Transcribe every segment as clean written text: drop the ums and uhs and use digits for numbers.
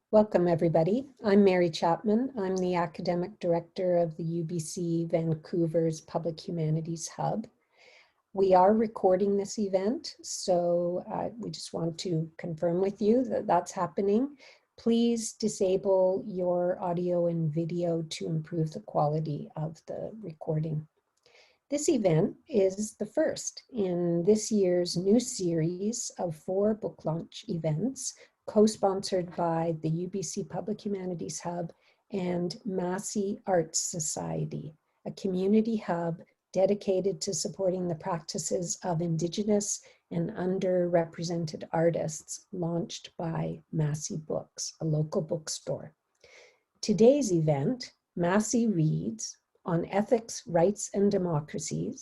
Welcome, everybody. I'm Mary Chapman. I'm the Academic Director of the UBC Vancouver's Public Humanities Hub. We are recording this event, so we just want to confirm with you that that's happening. Please disable your audio and video to improve the quality of the recording. This event is the first in this year's new series of 4 book launch events co-sponsored by the UBC Public Humanities Hub and Massy Arts Society, a community hub dedicated to supporting the practices of Indigenous and underrepresented artists, launched by Massy Books, a local bookstore. Today's event, Massy Reads on Ethics, Rights, and Democracy,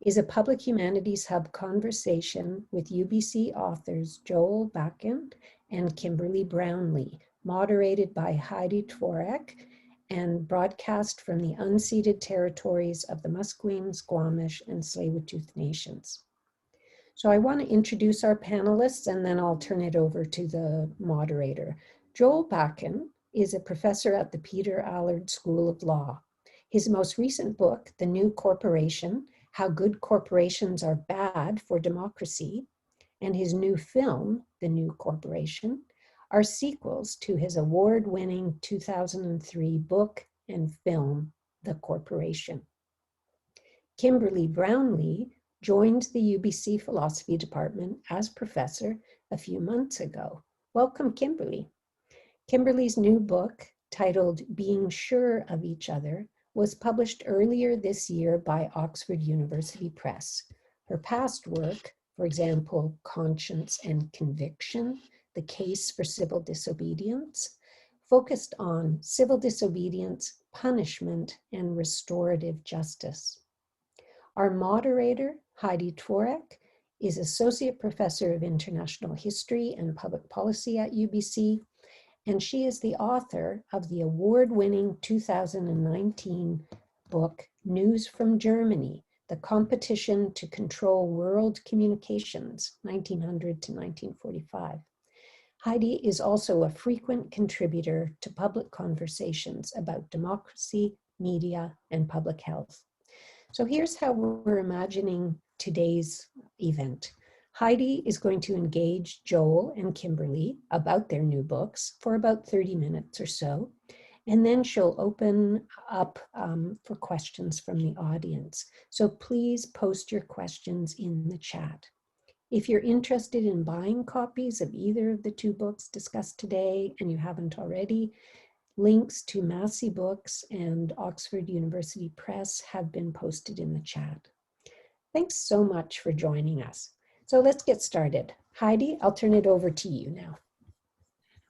is a Public Humanities Hub conversation with UBC authors Joel Bakan and Kimberley Brownlee, moderated by Heidi Tworek and broadcast from the unceded territories of the Musqueam, Squamish, and Tsleil-Waututh Nations. So I want to introduce our panelists and then I'll turn it over to the moderator. Joel Bakan is a professor at the Peter Allard School of Law. His most recent book, The New Corporation, How Good Corporations Are Bad for Democracy, and his new film, The New Corporation, are sequels to his award-winning 2003 book and film, The Corporation. Kimberley Brownlee joined the UBC Philosophy Department as professor a few months ago. Welcome, Kimberley. Kimberley's new book, titled Being Sure of Each Other, was published earlier this year by Oxford University Press. Her past work, for example, Conscience and Conviction, The Case for Civil Disobedience, focused on civil disobedience, punishment, and restorative justice. Our moderator, Heidi Tworek, is Associate Professor of International History and Public Policy at UBC, and she is the author of the award-winning 2019 book, News from Germany, The Competition to Control World Communications, 1900 to 1945. Heidi is also a frequent contributor to public conversations about democracy, media, and public health. So here's how we're imagining today's event. Heidi is going to engage Joel and Kimberley about their new books for about 30 minutes or so, and then she'll open up for questions from the audience. So please post your questions in the chat. If you're interested in buying copies of either of the 2 books discussed today and you haven't already, links to Massy Books and Oxford University Press have been posted in the chat. Thanks so much for joining us. So let's get started. Heidi, I'll turn it over to you now.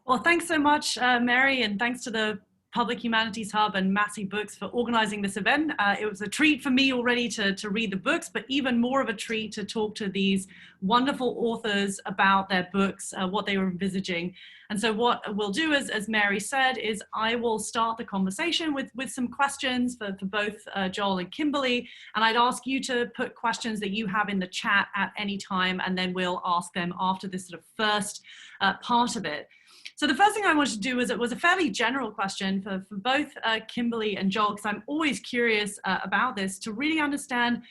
Well, thanks so much, Mary, and thanks to the Public Humanities Hub and Massy Books for organizing this event. It was a treat for me already to read the books, but even more of a treat to talk to these wonderful authors about their books, what they were envisaging. And so what we'll do, as Mary said, is I will start the conversation with some questions for both Joel and Kimberley, and I'd ask you to put questions that you have in the chat at any time, and then we'll ask them after this sort of first part of it. So the first thing I wanted to do was, it was a fairly general question for both Kimberley and Joel, because I'm always curious about this, to really understand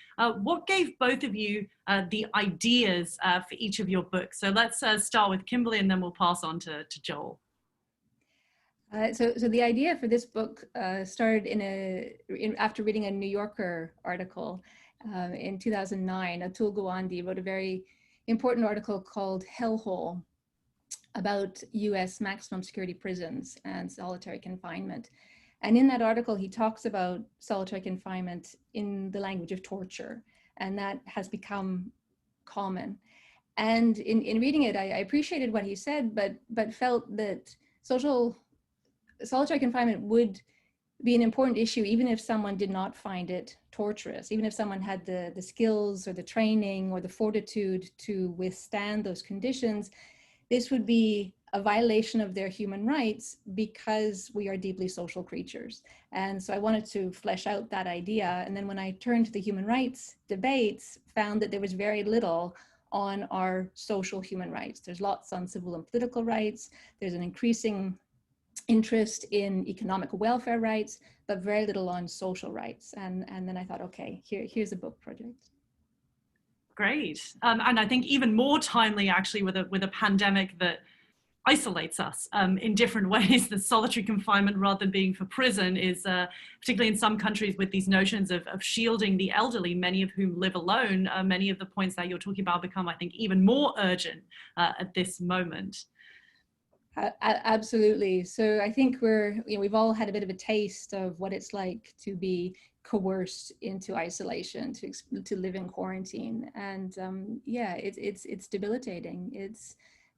what gave both of you the ideas for each of your books. So let's start with Kimberley and then we'll pass on to Joel. So the idea for this book started after reading a New Yorker article in 2009. Atul Gawande wrote a very important article called Hellhole, about US maximum security prisons and solitary confinement. And in that article, he talks about solitary confinement in the language of torture, and that has become common. And in reading it, I appreciated what he said, but felt that solitary confinement would be an important issue even if someone did not find it torturous, even if someone had the skills or the training or the fortitude to withstand those conditions. This would be a violation of their human rights because we are deeply social creatures. And so I wanted to flesh out that idea. And then when I turned to the human rights debates, found that there was very little on our social human rights. There's lots on civil and political rights. There's an increasing interest in economic welfare rights, but very little on social rights. And then I thought, okay, here's a book project. Great. And I think even more timely actually with a pandemic that isolates us in different ways. The solitary confinement rather than being for prison is, particularly in some countries with these notions of shielding the elderly, many of whom live alone, many of the points that you're talking about become, I think, even more urgent at this moment. Absolutely. So I think we've all had a bit of a taste of what it's like to be coerced into isolation, to live in quarantine, and yeah, it's debilitating.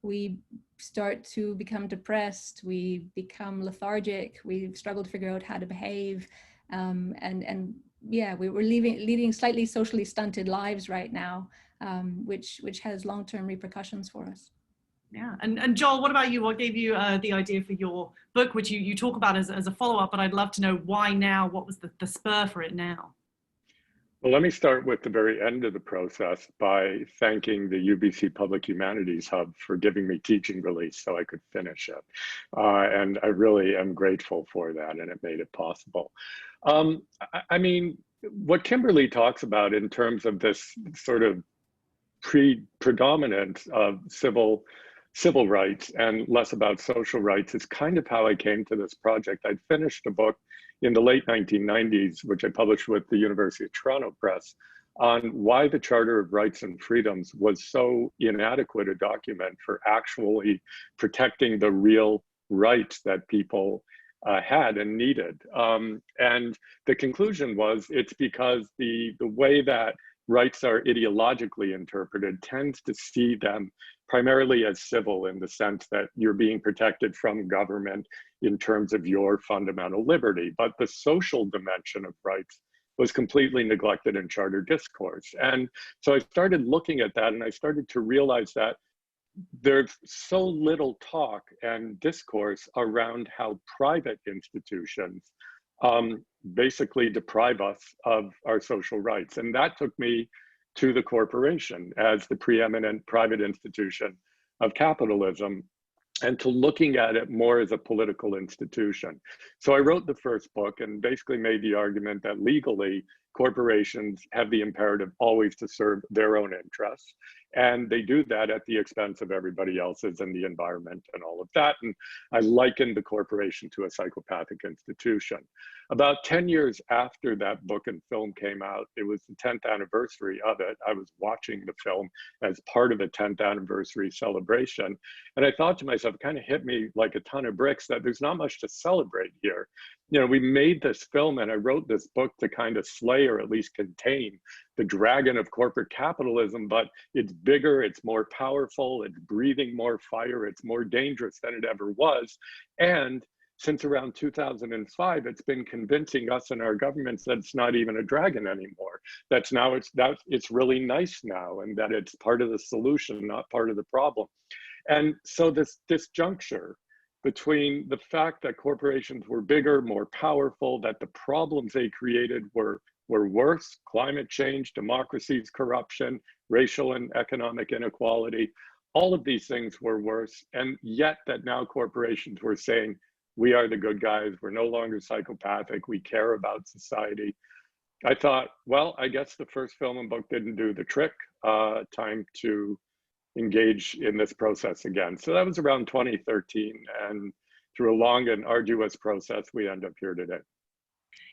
We start to become depressed, we become lethargic, we struggle to figure out how to behave, and yeah, we're leading slightly socially stunted lives right now, which has long-term repercussions for us. Yeah, and Joel, what about you? What gave you the idea for your book, which you talk about as a follow-up, but I'd love to know why now, what was the spur for it now? Well, let me start with the very end of the process by thanking the UBC Public Humanities Hub for giving me teaching release so I could finish it. And I really am grateful for that, and it made it possible. I mean, what Kimberley talks about in terms of this sort of predominance of civil rights and less about social rights is kind of how I came to this project. I'd finished a book in the late 1990s, which I published with the University of Toronto Press, on why the Charter of Rights and Freedoms was so inadequate a document for actually protecting the real rights that people had and needed. And the conclusion was it's because the way that rights are ideologically interpreted tends to see them primarily as civil, in the sense that you're being protected from government in terms of your fundamental liberty. But the social dimension of rights was completely neglected in charter discourse. And so I started looking at that, and I started to realize that there's so little talk and discourse around how private institutions basically deprive us of our social rights. And that took me to the corporation as the preeminent private institution of capitalism, and to looking at it more as a political institution. So I wrote the first book and basically made the argument that legally corporations have the imperative always to serve their own interests. And they do that at the expense of everybody else's and the environment and all of that. And I likened the corporation to a psychopathic institution. About 10 years after that book and film came out, it was the 10th anniversary of it. I was watching the film as part of a 10th anniversary celebration. And I thought to myself, it kind of hit me like a ton of bricks that there's not much to celebrate here. You know, we made this film and I wrote this book to kind of slay or at least contain the dragon of corporate capitalism, but it's bigger, it's more powerful, it's breathing more fire, it's more dangerous than it ever was. And since around 2005, it's been convincing us and our governments that it's not even a dragon anymore. It's really nice now, and that it's part of the solution, not part of the problem. And so this disjuncture between the fact that corporations were bigger, more powerful, that the problems they created were worse: climate change, democracy's corruption, racial and economic inequality, all of these things were worse. And yet that now corporations were saying, we are the good guys, we're no longer psychopathic, we care about society. I thought, well, I guess the first film and book didn't do the trick. Time to engage in this process again. So that was around 2013, and through a long and arduous process, we end up here today.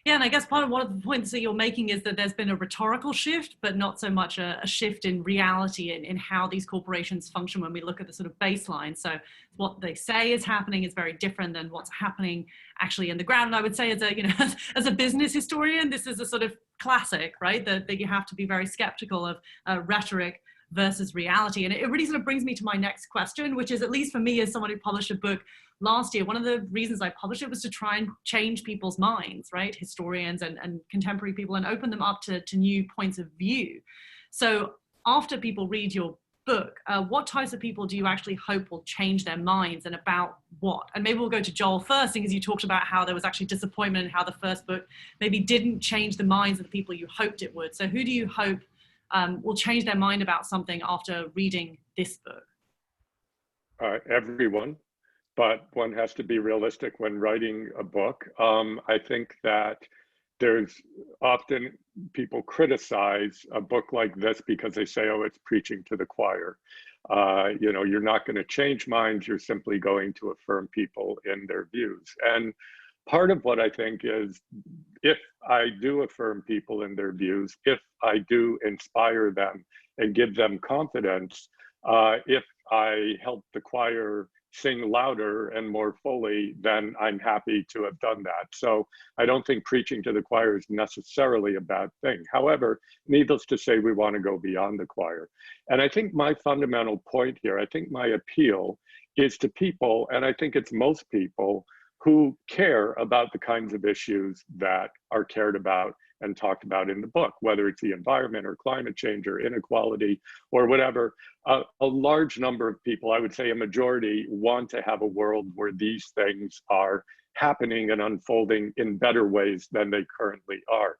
Yeah, and I guess part of one of the points that you're making is that there's been a rhetorical shift, but not so much a shift in reality in how these corporations function when we look at the sort of baseline. So what they say is happening is very different than what's happening actually in the ground. And I would say as a business historian, this is a sort of classic, right? That you have to be very skeptical of rhetoric versus reality. And it really sort of brings me to my next question, which is, at least for me as someone who published a book last year, one of the reasons I published it was to try and change people's minds, right? Historians and contemporary people, and open them up to new points of view. So after people read your book, what types of people do you actually hope will change their minds, and about what? And maybe we'll go to Joel first, because you talked about how there was actually disappointment in how the first book maybe didn't change the minds of the people you hoped it would. So who do you hope will change their mind about something after reading this book? Everyone, but one has to be realistic when writing a book. I think that there's often people criticize a book like this because they say, oh, it's preaching to the choir. You know, you're not going to change minds, you're simply going to affirm people in their views. And part of what I think is, if I do affirm people in their views, if I do inspire them and give them confidence, if I help the choir sing louder and more fully, then I'm happy to have done that. So I don't think preaching to the choir is necessarily a bad thing. However, needless to say, we want to go beyond the choir. And I think my fundamental point here, I think my appeal is to people, and I think it's most people, who care about the kinds of issues that are cared about and talked about in the book, whether it's the environment or climate change or inequality or whatever. A large number of people, I would say a majority, want to have a world where these things are happening and unfolding in better ways than they currently are.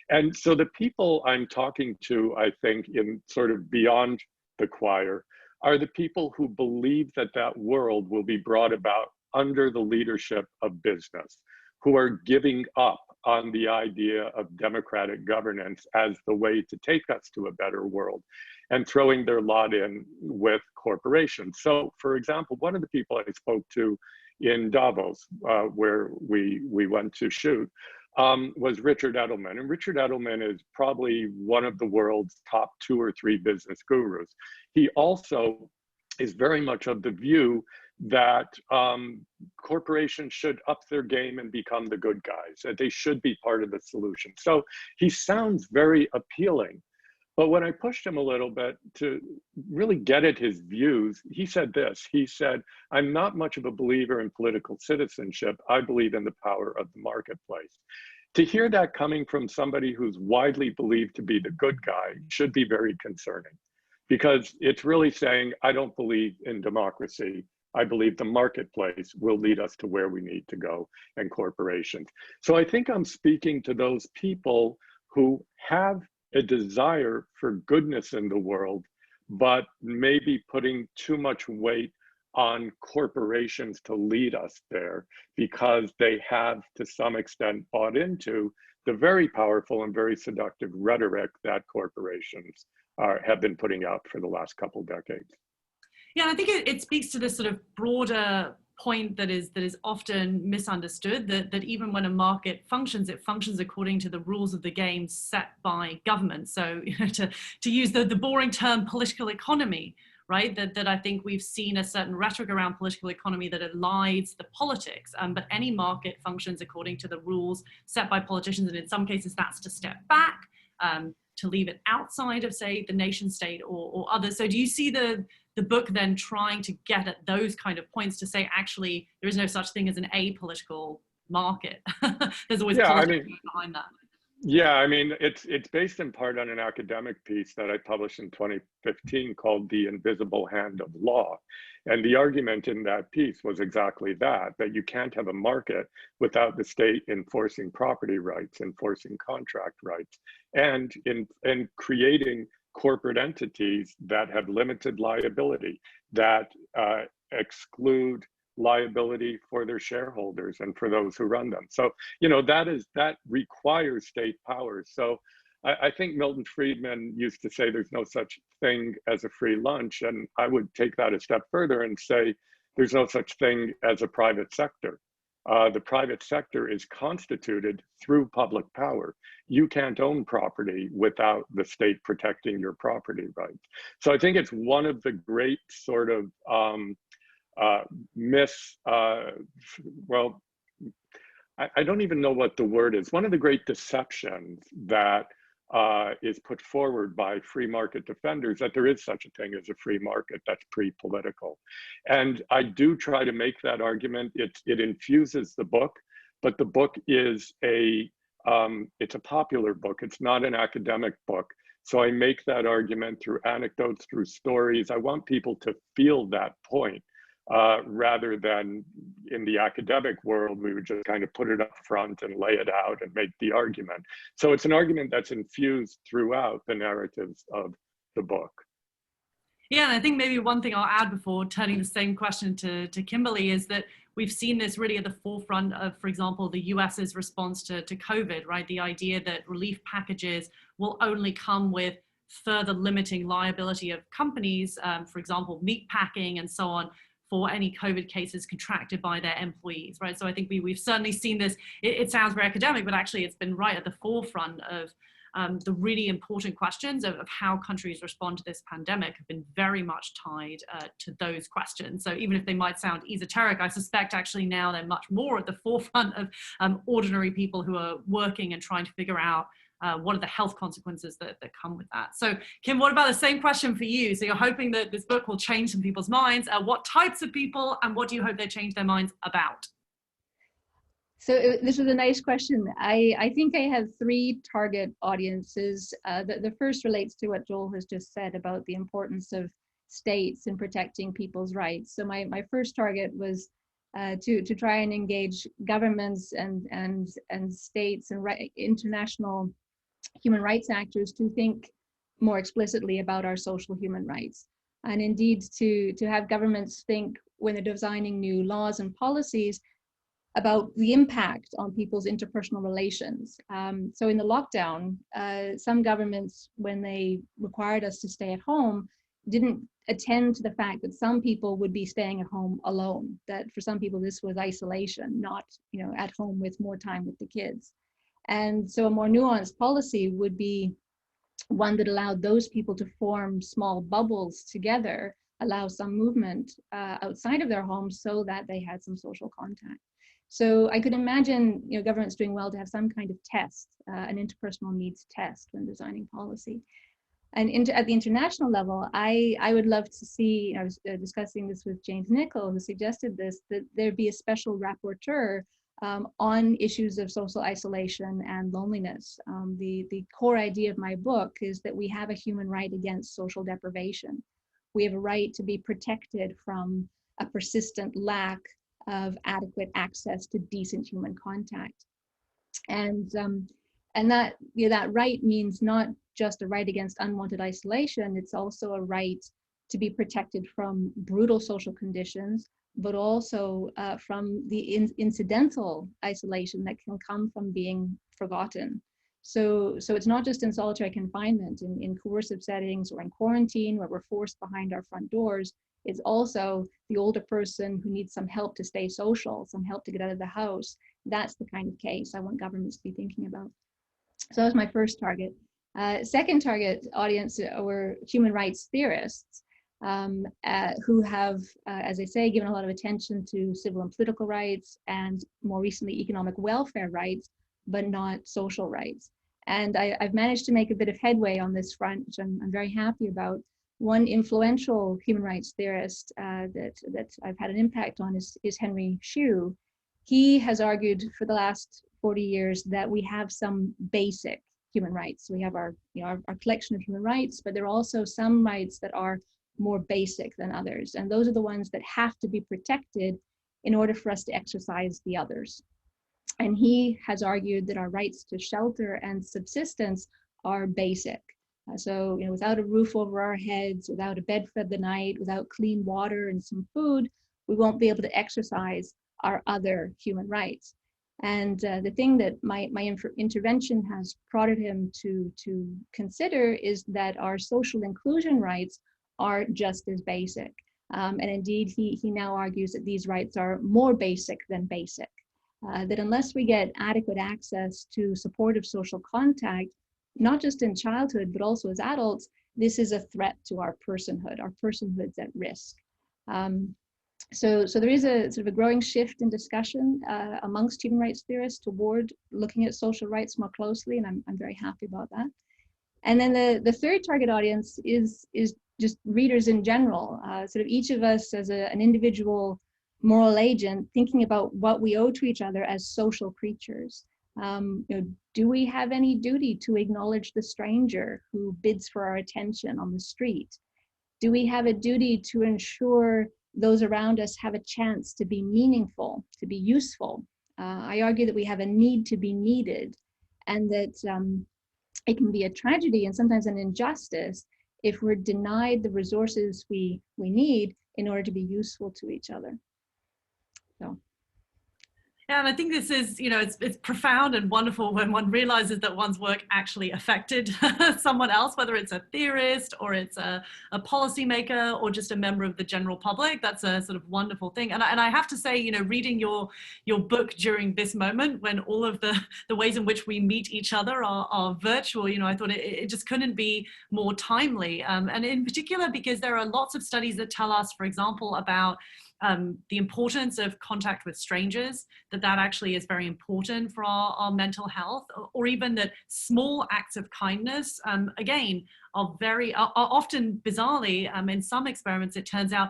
And so the people I'm talking to, I think, in sort of beyond the choir, are the people who believe that that world will be brought about under the leadership of business, who are giving up on the idea of democratic governance as the way to take us to a better world and throwing their lot in with corporations. So, for example, one of the people I spoke to in Davos, where we went to shoot, was Richard Edelman. And Richard Edelman is probably one of the world's top 2 or 3 business gurus. He also is very much of the view that corporations should up their game and become the good guys, that they should be part of the solution. So he sounds very appealing. But when I pushed him a little bit to really get at his views, he said this. He said, I'm not much of a believer in political citizenship. I believe in the power of the marketplace. To hear that coming from somebody who's widely believed to be the good guy should be very concerning, because it's really saying, I don't believe in democracy. I believe the marketplace will lead us to where we need to go, and corporations. So I think I'm speaking to those people who have a desire for goodness in the world, but maybe putting too much weight on corporations to lead us there, because they have to some extent bought into the very powerful and very seductive rhetoric that corporations have been putting out for the last couple decades. Yeah, I think it speaks to this sort of broader point that is often misunderstood, that even when a market functions, it functions according to the rules of the game set by government. So, you know, to use the boring term political economy, right? That I think we've seen a certain rhetoric around political economy that elides the politics, but any market functions according to the rules set by politicians, and in some cases that's to step back, to leave it outside of, say, the nation state or others. So do you see the book then trying to get at those kind of points to say, actually, there is no such thing as an apolitical market? There's always politics behind that. Yeah, I mean, it's based in part on an academic piece that I published in 2015 called The Invisible Hand of Law. And the argument in that piece was exactly that you can't have a market without the state enforcing property rights, enforcing contract rights, and in creating corporate entities that have limited liability, that exclude liability for their shareholders and for those who run them. So, you know, that requires state power. So I think Milton Friedman used to say there's no such thing as a free lunch. And I would take that a step further and say there's no such thing as a private sector. The private sector is constituted through public power. You can't own property without the state protecting your property rights. So I think it's one of the great sort of I don't even know what the word is. One of the great deceptions that is put forward by free market defenders, that there is such a thing as a free market that's pre-political. And I do try to make that argument. It infuses the book, but the book is it's a popular book. It's not an academic book. So I make that argument through anecdotes, through stories. I want people to feel that point rather than in the academic world, we would just kind of put it up front and lay it out and make the argument. So it's an argument that's infused throughout the narratives of the book. Yeah, and I think maybe one thing I'll add before turning the same question to Kimberley is that we've seen this really at the forefront of, for example, the US's response to COVID, right? The idea that relief packages will only come with further limiting liability of companies, for example, meat packing and so on, for any COVID cases contracted by their employees, right? So I think we've certainly seen this. It sounds very academic, but actually it's been right at the forefront of the really important questions of how countries respond to this pandemic have been very much tied to those questions. So even if they might sound esoteric, I suspect actually now they're much more at the forefront of ordinary people who are working and trying to figure out what are the health consequences that come with that. So Kim, what about the same question for you? So you're hoping that this book will change some people's minds. What types of people, and what do you hope they change their minds about? So this was a nice question. I think I have three target audiences. The first relates to what Joel has just said about the importance of states in protecting people's rights. So my first target was to try and engage governments and states and international human rights actors to think more explicitly about our social human rights. And indeed to have governments think when they're designing new laws and policies about the impact on people's interpersonal relations. So in the lockdown, some governments, when they required us to stay at home, didn't attend to the fact that some people would be staying at home alone, that for some people this was isolation, not at home with more time with the kids. And so a more nuanced policy would be one that allowed those people to form small bubbles together, allow some movement outside of their homes so that they had some social contact. So I could imagine governments doing well to have some kind of test, an interpersonal needs test when designing policy. And at the international level, I would love to see, I was discussing this with James Nichol, who suggested this, that there be a special rapporteur on issues of social isolation and loneliness. The core idea of my book is that we have a human right against social deprivation. We have a right to be protected from a persistent lack of adequate access to decent human contact. And that, that right means not just a right against unwanted isolation, it's also a right to be protected from brutal social conditions, but also from the incidental isolation that can come from being forgotten. So it's not just in solitary confinement, in coercive settings or in quarantine where we're forced behind our front doors. It's also the older person who needs some help to stay social, some help to get out of the house. That's the kind of case I want governments to be thinking about. So that was my first target. Second target audience were human rights theorists who have, as I say, given a lot of attention to civil and political rights and more recently economic welfare rights, but not social rights. And I've managed to make a bit of headway on this front, which I'm very happy about. One influential human rights theorist that I've had an impact on is Henry Shue. He has argued for the last 40 years that we have some basic human rights. We have our collection of human rights, but there are also some rights that are more basic than others. And those are the ones that have to be protected in order for us to exercise the others. And he has argued that our rights to shelter and subsistence are basic. So, without a roof over our heads, without a bed for the night, without clean water and some food, we won't be able to exercise our other human rights. And the thing that my intervention has prodded him to consider is that our social inclusion rights are just as basic. And indeed, he now argues that these rights are more basic than basic. That unless we get adequate access to supportive social contact, not just in childhood, but also as adults, this is a threat to our personhood. Our personhood's at risk. So there is a sort of a growing shift in discussion amongst human rights theorists toward looking at social rights more closely, and I'm very happy about that. And then the third target audience is just readers in general, sort of each of us as an individual moral agent thinking about what we owe to each other as social creatures. Do we have any duty to acknowledge the stranger who bids for our attention on the street? Do we have a duty to ensure those around us have a chance to be meaningful, to be useful. I argue that we have a need to be needed, and that it can be a tragedy and sometimes an injustice if we're denied the resources we need in order to be useful to each other. So. Yeah, and I think this is, you know, it's profound and wonderful when one realizes that one's work actually affected someone else, whether it's a theorist or it's a policymaker or just a member of the general public. That's a sort of wonderful thing. And I have to say, you know, reading your book during this moment when all of the ways in which we meet each other are virtual, you know, I thought it just couldn't be more timely. And in particular, because there are lots of studies that tell us, for example, about the importance of contact with strangers, that actually is very important for our mental health, or even that small acts of kindness, again, are often bizarrely, in some experiments, it turns out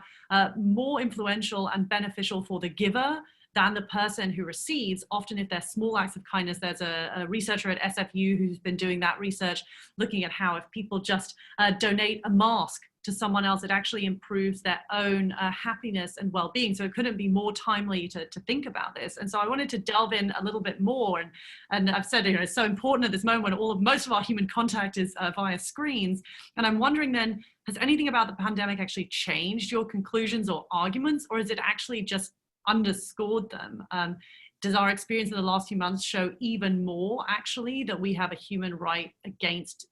more influential and beneficial for the giver than the person who receives. Often if they're small acts of kindness, there's a researcher at SFU who's been doing that research, looking at how if people just donate a mask to someone else, it actually improves their own happiness and well-being. So it couldn't be more timely to think about this. And so I wanted to delve in a little bit more. And I've said, you know, it's so important at this moment when most of our human contact is via screens. And I'm wondering then, has anything about the pandemic actually changed your conclusions or arguments, or is it actually just underscored them? Does our experience in the last few months show even more actually that we have a human right against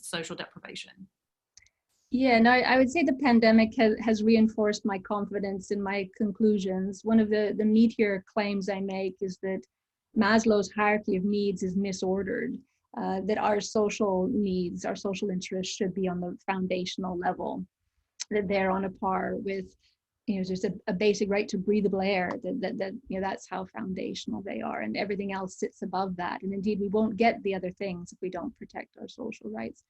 social deprivation? Yeah, no, I would say the pandemic has reinforced my confidence in my conclusions. One of the meatier claims I make is that Maslow's hierarchy of needs is misordered, that our social needs, our social interests should be on the foundational level, that they're on a par with, you know, just a basic right to breathable air, that you know, that's how foundational they are, and everything else sits above that. And indeed, we won't get the other things if we don't protect our social rights.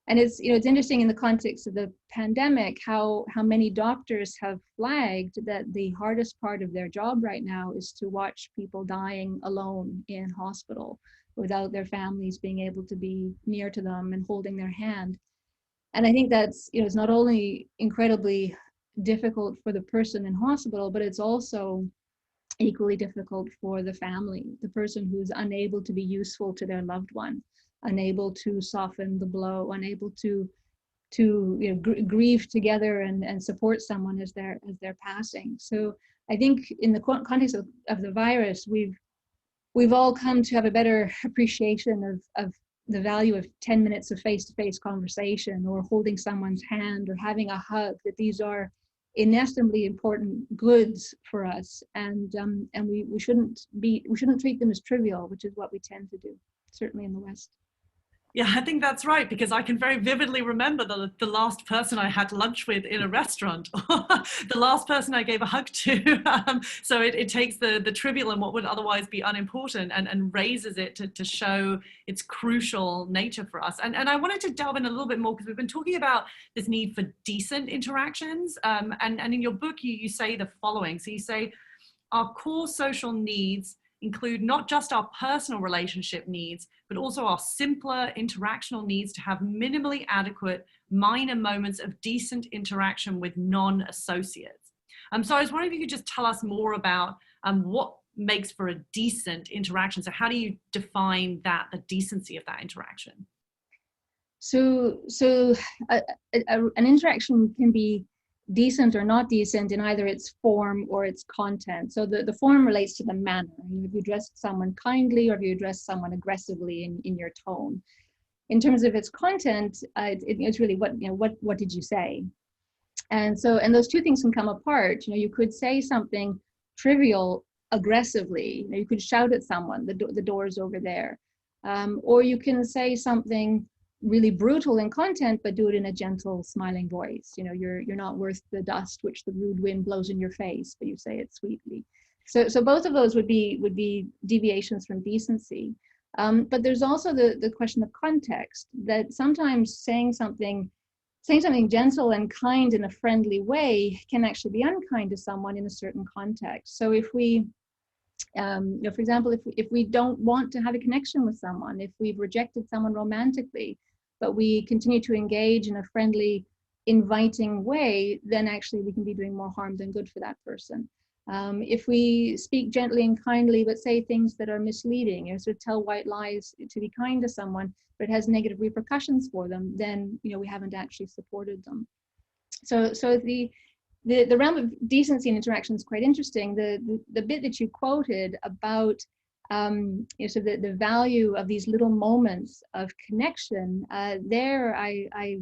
And it's, you know, it's interesting in the context of the pandemic how many doctors have flagged that the hardest part of their job right now is to watch people dying alone in hospital without their families being able to be near to them and holding their hand. And I think that's, you know, it's not only incredibly difficult for the person in hospital, but it's also equally difficult for the family, the person who's unable to be useful to their loved one, unable to soften the blow, unable to you know, grieve together and support someone as they're passing. So I think in the context of the virus, we've all come to have a better appreciation of the value of 10 minutes of face-to-face conversation, or holding someone's hand, or having a hug, that these are inestimably important goods for us, and we shouldn't treat them as trivial, which is what we tend to do, certainly in the West. Yeah, I think that's right, because I can very vividly remember the last person I had lunch with in a restaurant, the last person I gave a hug to. So it takes the trivial and what would otherwise be unimportant and raises it to show its crucial nature for us. And I wanted to delve in a little bit more, because we've been talking about this need for decent interactions. And in your book, you say the following. So you say, our core social needs include not just our personal relationship needs, but also our simpler interactional needs to have minimally adequate minor moments of decent interaction with non-associates. So I was wondering if you could just tell us more about what makes for a decent interaction. So how do you define that, the decency of that interaction? So an interaction can be decent or not decent in either its form or its content. So the form relates to the manner. If you address someone kindly, or if you address someone aggressively in your tone. In terms of its content, it's really what did you say? And those two things can come apart. You know, you could say something trivial aggressively. You know, you could shout at someone, the door's over there, or you can say something really brutal in content, but do it in a gentle, smiling voice. You know, you're not worth the dust which the rude wind blows in your face, but you say it sweetly. So both of those would be deviations from decency. But there's also the question of context, that sometimes saying something gentle and kind in a friendly way can actually be unkind to someone in a certain context. So if we, for example, if we don't want to have a connection with someone, if we've rejected someone romantically, but we continue to engage in a friendly inviting way, then actually we can be doing more harm than good for that person. If we speak gently and kindly, but say things that are misleading, so tell white lies to be kind to someone, but it has negative repercussions for them, then we haven't actually supported them. So the realm of decency and interaction is quite interesting. The bit that you quoted about so the value of these little moments of connection, there I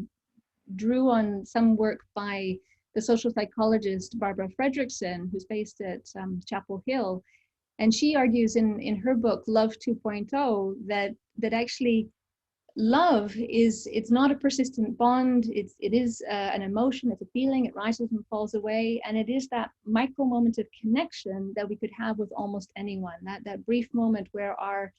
drew on some work by the social psychologist Barbara Fredrickson, who's based at Chapel Hill. And she argues in her book, Love 2.0, that actually love it's not a persistent bond, it is an emotion, it's a feeling, it rises and falls away, and it is that micro moment of connection that we could have with almost anyone, that brief moment where our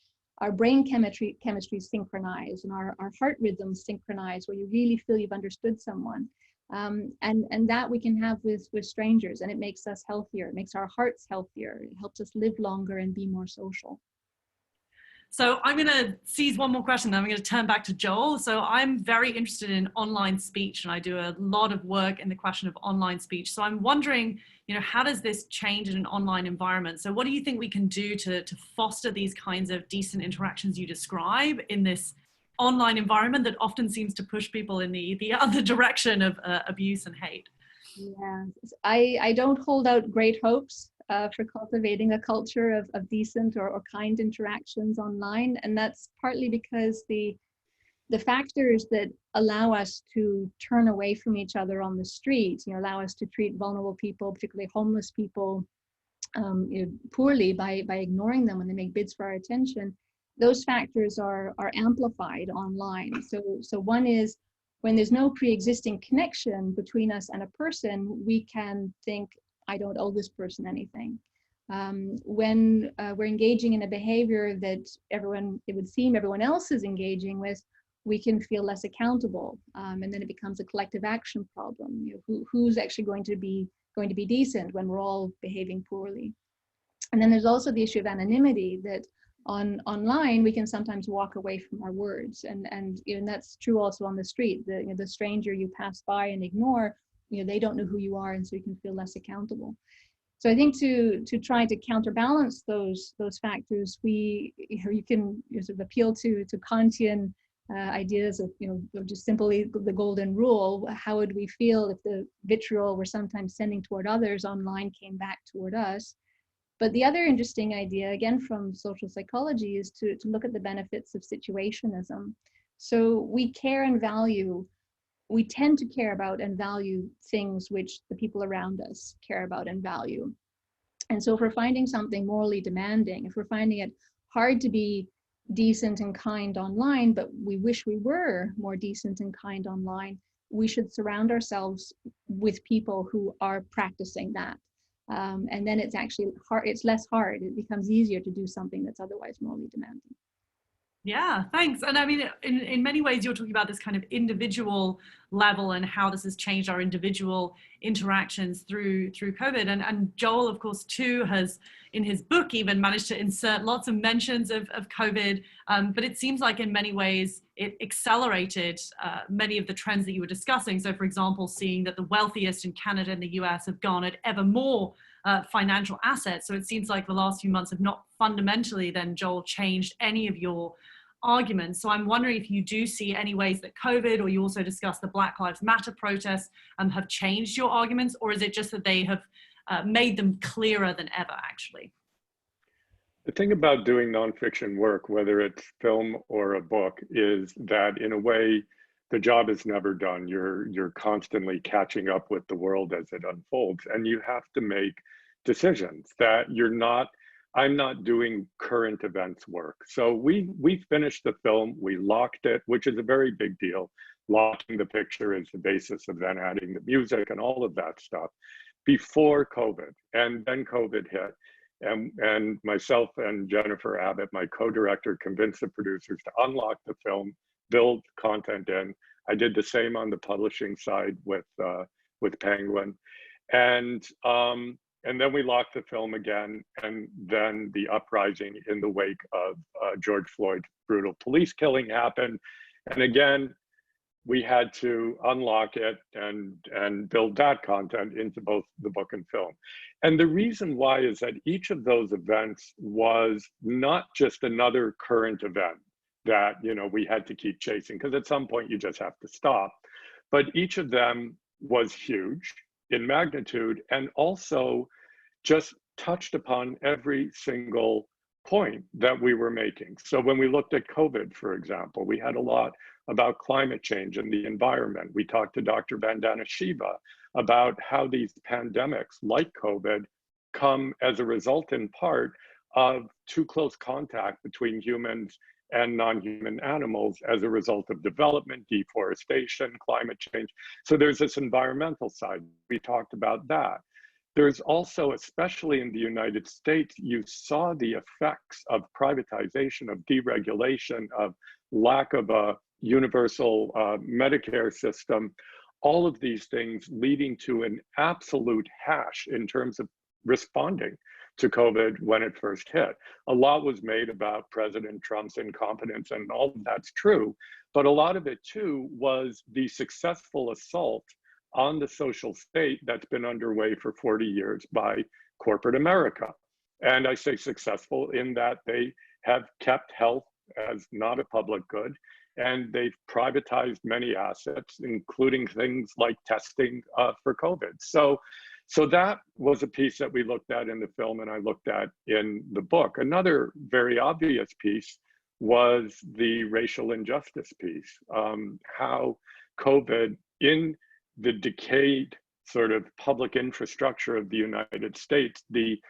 brain chemistry synchronize and our heart rhythms synchronize, where you really feel you've understood someone, and that we can have with strangers, and it makes us healthier, it makes our hearts healthier, it helps us live longer and be more social. So I'm going to seize one more question, then I'm going to turn back to Joel. So I'm very interested in online speech, and I do a lot of work in the question of online speech. So I'm wondering, how does this change in an online environment? So what do you think we can do to foster these kinds of decent interactions you describe in this online environment that often seems to push people in the other direction of abuse and hate? Yeah, I don't hold out great hopes for cultivating a culture of decent or kind interactions online, and that's partly because the factors that allow us to turn away from each other on the street, allow us to treat vulnerable people, particularly homeless people, poorly by ignoring them when they make bids for our attention. Those factors are amplified online. So one is, when there's no pre-existing connection between us and a person, we can think, I don't owe this person anything. When we're engaging in a behavior that it would seem everyone else is engaging with, we can feel less accountable, and then it becomes a collective action problem. Who's actually going to be decent when we're all behaving poorly? And then there's also the issue of anonymity, that online we can sometimes walk away from our words, and that's true also on the street. The stranger you pass by and ignore, they don't know who you are, and so you can feel less accountable. So I think to try to counterbalance those factors, you can sort of appeal to Kantian ideas of just simply the golden rule. How would we feel if the vitriol we're sometimes sending toward others online came back toward us? But the other interesting idea, again from social psychology, is to look at the benefits of situationism. So we tend to care about and value things which the people around us care about and value. And so if we're finding something morally demanding, if we're finding it hard to be decent and kind online, but we wish we were more decent and kind online, we should surround ourselves with people who are practicing that. And then it's actually it's less hard. It becomes easier to do something that's otherwise morally demanding. Yeah, thanks. And I mean, in many ways, you're talking about this kind of individual level and how this has changed our individual interactions through COVID. And Joel, of course, too, has in his book even managed to insert lots of mentions of COVID. But it seems like in many ways, it accelerated many of the trends that you were discussing. So, for example, seeing that the wealthiest in Canada and the US have garnered ever more financial assets. So it seems like the last few months have not fundamentally then, Joel, changed any of your arguments. So I'm wondering if you do see any ways that COVID, or you also discussed the Black Lives Matter protests, have changed your arguments, or is it just that they have made them clearer than ever, actually? The thing about doing nonfiction work, whether it's film or a book, is that in a way, the job is never done. You're constantly catching up with the world as it unfolds, and you have to make decisions that I'm not doing current events work. So we finished the film, we locked it, which is a very big deal. Locking the picture is the basis of then adding the music and all of that stuff before COVID. And then COVID hit. And myself and Jennifer Abbott, my co-director, convinced the producers to unlock the film, build content in. I did the same on the publishing side with Penguin. And then we locked the film again, and then the uprising in the wake of George Floyd's brutal police killing happened. And again, we had to unlock it and build that content into both the book and film. And the reason why is that each of those events was not just another current event that, you know, we had to keep chasing, because at some point you just have to stop. But each of them was huge in magnitude and also just touched upon every single point that we were making. So when we looked at COVID, for example, we had a lot about climate change and the environment. We talked to Dr. Vandana Shiva about how these pandemics like COVID come as a result in part of too close contact between humans and non-human animals as a result of development, deforestation, climate change. So there's this environmental side. We talked about that. There's also, especially in the United States, you saw the effects of privatization, of deregulation, of lack of a universal Medicare system, all of these things leading to an absolute hash in terms of responding to COVID when it first hit. A lot was made about President Trump's incompetence, and all of that's true, but a lot of it too was the successful assault on the social state that's been underway for 40 years by corporate America. And I say successful in that they have kept health as not a public good, and they've privatized many assets, including things like testing for COVID. So that was a piece that we looked at in the film and I looked at in the book. Another very obvious piece was the racial injustice piece, how COVID in the decayed sort of public infrastructure of the United States, the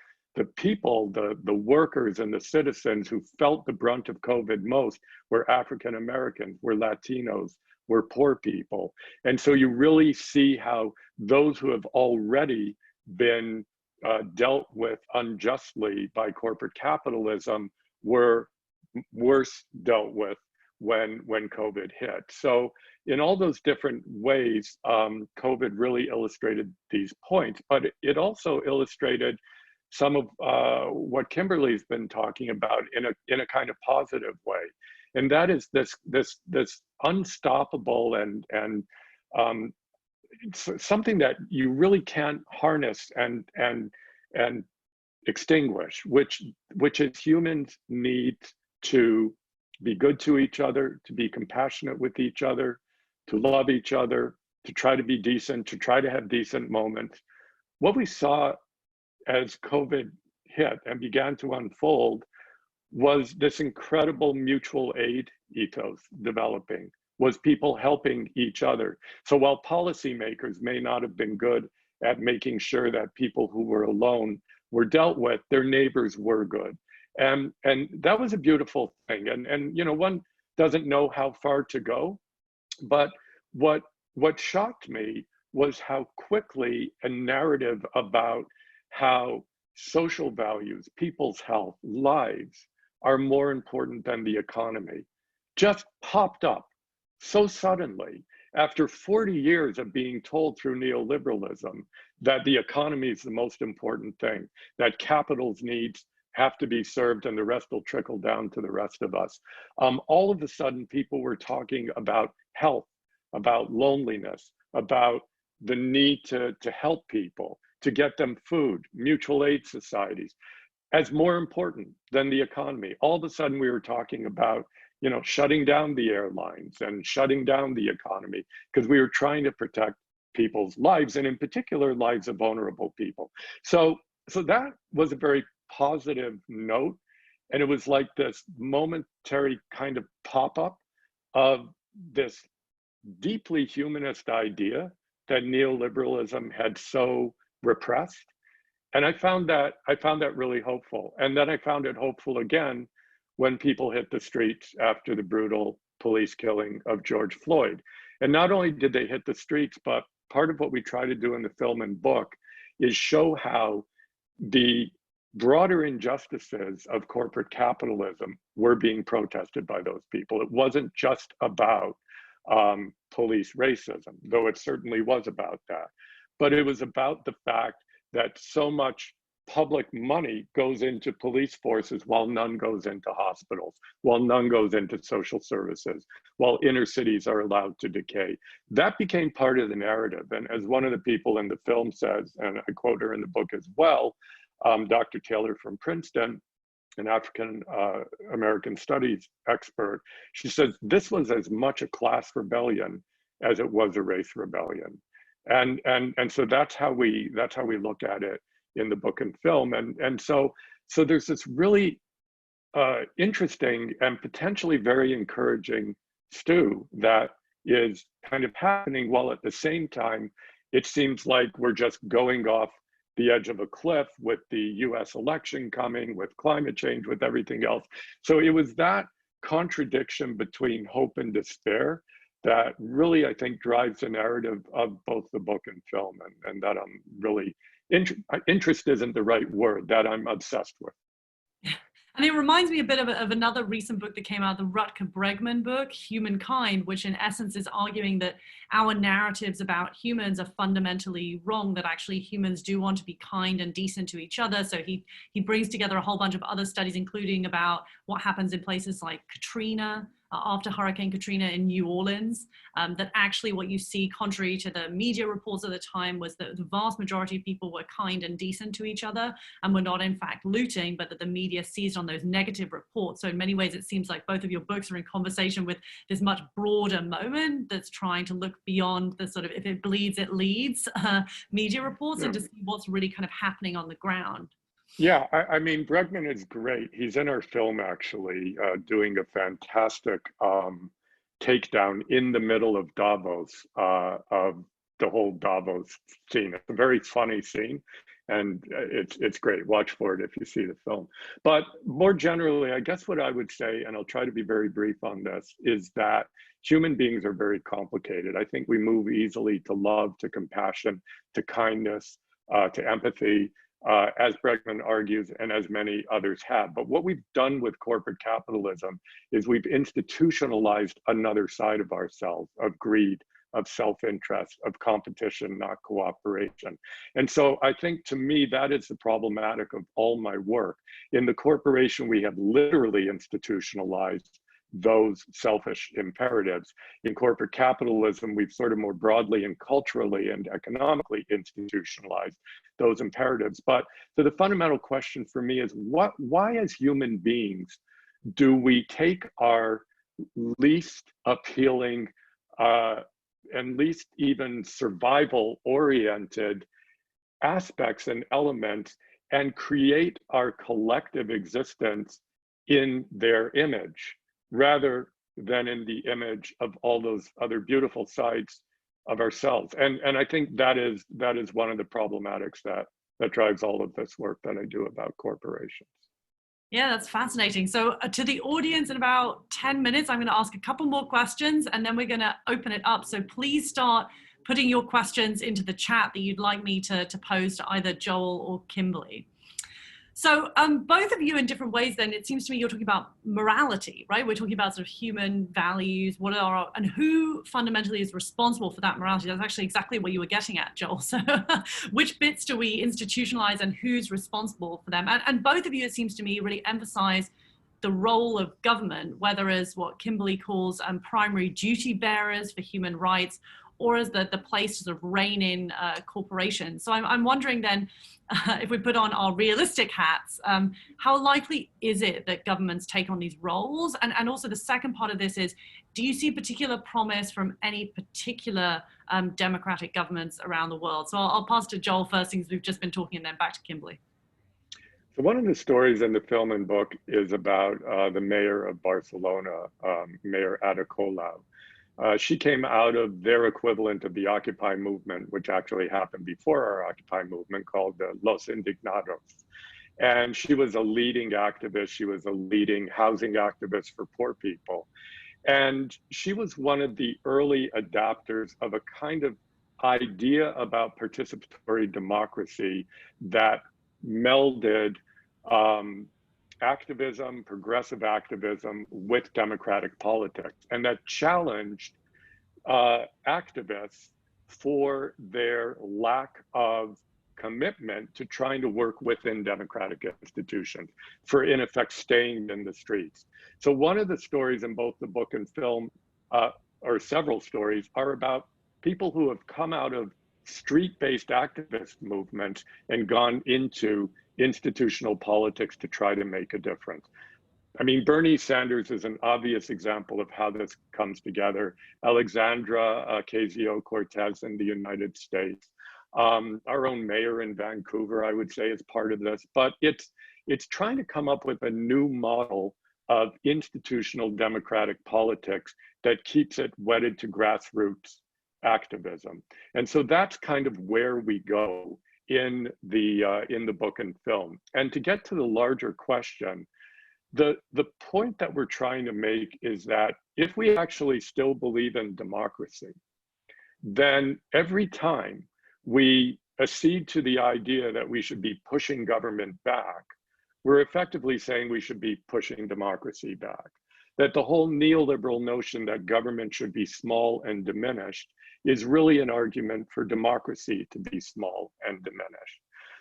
people, the workers and the citizens who felt the brunt of COVID most were African Americans, were Latinos, were poor people. And so you really see how those who have already been dealt with unjustly by corporate capitalism were worse dealt with when COVID hit. So in all those different ways, COVID really illustrated these points, but it also illustrated some of what Kimberly's been talking about in a kind of positive way, and that is this unstoppable and something that you really can't harness and extinguish, which is humans need to be good to each other, to be compassionate with each other, to love each other, to try to be decent, to try to have decent moments. What we saw as COVID hit and began to unfold was this incredible mutual aid ethos developing, was people helping each other. So while policymakers may not have been good at making sure that people who were alone were dealt with, their neighbors were good. And that was a beautiful thing. And you know, one doesn't know how far to go, but what shocked me was how quickly a narrative about how social values, people's health, lives are more important than the economy just popped up so suddenly after 40 years of being told through neoliberalism that the economy is the most important thing, that capital's needs have to be served and the rest will trickle down to the rest of us. All of a sudden, people were talking about health, about loneliness, about the need to help people, to get them food, mutual aid societies, as more important than the economy. All of a sudden, we were talking about, you know, shutting down the airlines and shutting down the economy because we were trying to protect people's lives, and in particular, lives of vulnerable people. So that was a very positive note. And it was like this momentary kind of pop-up of this deeply humanist idea that neoliberalism had so repressed. And I found that really hopeful. And then I found it hopeful again when people hit the streets after the brutal police killing of George Floyd. And not only did they hit the streets, but part of what we try to do in the film and book is show how the broader injustices of corporate capitalism were being protested by those people. It wasn't just about police racism, though it certainly was about that. But it was about the fact that so much public money goes into police forces while none goes into hospitals, while none goes into social services, while inner cities are allowed to decay. That became part of the narrative. And as one of the people in the film says, and I quote her in the book as well, Dr. Taylor from Princeton, an African American studies expert, she says this was as much a class rebellion as it was a race rebellion. And so that's how we look at it in the book and film. And so there's this really interesting and potentially very encouraging stew that is kind of happening, while at the same time, it seems like we're just going off the edge of a cliff with the US election coming, with climate change, with everything else. So it was that contradiction between hope and despair that really, I think, drives the narrative of both the book and film, and that I'm really, interest isn't the right word, that I'm obsessed with. And it reminds me a bit of another recent book that came out, the Rutger Bregman book, Humankind, which in essence is arguing that our narratives about humans are fundamentally wrong, that actually humans do want to be kind and decent to each other. So he brings together a whole bunch of other studies, including about what happens in places like Katrina, after Hurricane Katrina in New Orleans, that actually what you see, contrary to the media reports at the time, was that the vast majority of people were kind and decent to each other and were not in fact looting, but that the media seized on those negative reports. So in many ways, it seems like both of your books are in conversation with this much broader moment that's trying to look beyond the sort of, if it bleeds, it leads media reports, and to see what's really kind of happening on the ground. Yeah, I mean, Bregman is great. He's in our film, actually, doing a fantastic takedown in the middle of Davos, of the whole Davos scene. It's a very funny scene, and it's great. Watch for it if you see the film. But more generally, I guess what I would say, and I'll try to be very brief on this, is that human beings are very complicated. I think we move easily to love, to compassion, to kindness, to empathy, as Bregman argues, and as many others have. But what we've done with corporate capitalism is we've institutionalized another side of ourselves, of greed, of self-interest, of competition, not cooperation. And so I think, to me, that is the problematic of all my work. In the corporation, we have literally institutionalized those selfish imperatives. In corporate capitalism, we've sort of more broadly and culturally and economically institutionalized those imperatives. But so the fundamental question for me is, why as human beings do we take our least appealing and least even survival-oriented aspects and elements and create our collective existence in their image, rather than in the image of all those other beautiful sides of ourselves? And I think that is one of the problematics that drives all of this work that I do about corporations. Yeah, that's fascinating. So to the audience, in about 10 minutes, I'm going to ask a couple more questions, and then we're going to open it up. So please start putting your questions into the chat that you'd like me to pose to either Joel or Kimberley. So both of you, in different ways, then, it seems to me you're talking about morality, right? We're talking about sort of human values, and who fundamentally is responsible for that morality. That's actually exactly what you were getting at, Joel. So which bits do we institutionalize and who's responsible for them? And both of you, it seems to me, really emphasize the role of government, whether as what Kimberley calls primary duty bearers for human rights, or as the place to sort of rein in corporations. So I'm wondering then, if we put on our realistic hats, how likely is it that governments take on these roles? And also the second part of this is, do you see particular promise from any particular democratic governments around the world? So I'll pass to Joel first, since we've just been talking, and then back to Kimberley. So one of the stories in the film and book is about the mayor of Barcelona, Mayor Ada Colau. She came out of their equivalent of the Occupy movement, which actually happened before our Occupy movement, called Los Indignados. And she was a leading activist. She was a leading housing activist for poor people. And she was one of the early adapters of a kind of idea about participatory democracy that melded activism, progressive activism, with democratic politics, and that challenged activists for their lack of commitment to trying to work within democratic institutions for, in effect, staying in the streets. So one of the stories in both the book and film, or several stories, are about people who have come out of street-based activist movements and gone into institutional politics to try to make a difference. I mean, Bernie Sanders is an obvious example of how this comes together. Alexandra Ocasio-Cortez in the United States. Our own mayor in Vancouver, I would say, is part of this, but it's trying to come up with a new model of institutional democratic politics that keeps it wedded to grassroots activism. And so that's kind of where we go in the book and film. And to get to the larger question, the point that we're trying to make is that if we actually still believe in democracy, then every time we accede to the idea that we should be pushing government back, we're effectively saying we should be pushing democracy back. That the whole neoliberal notion that government should be small and diminished is really an argument for democracy to be small and diminished.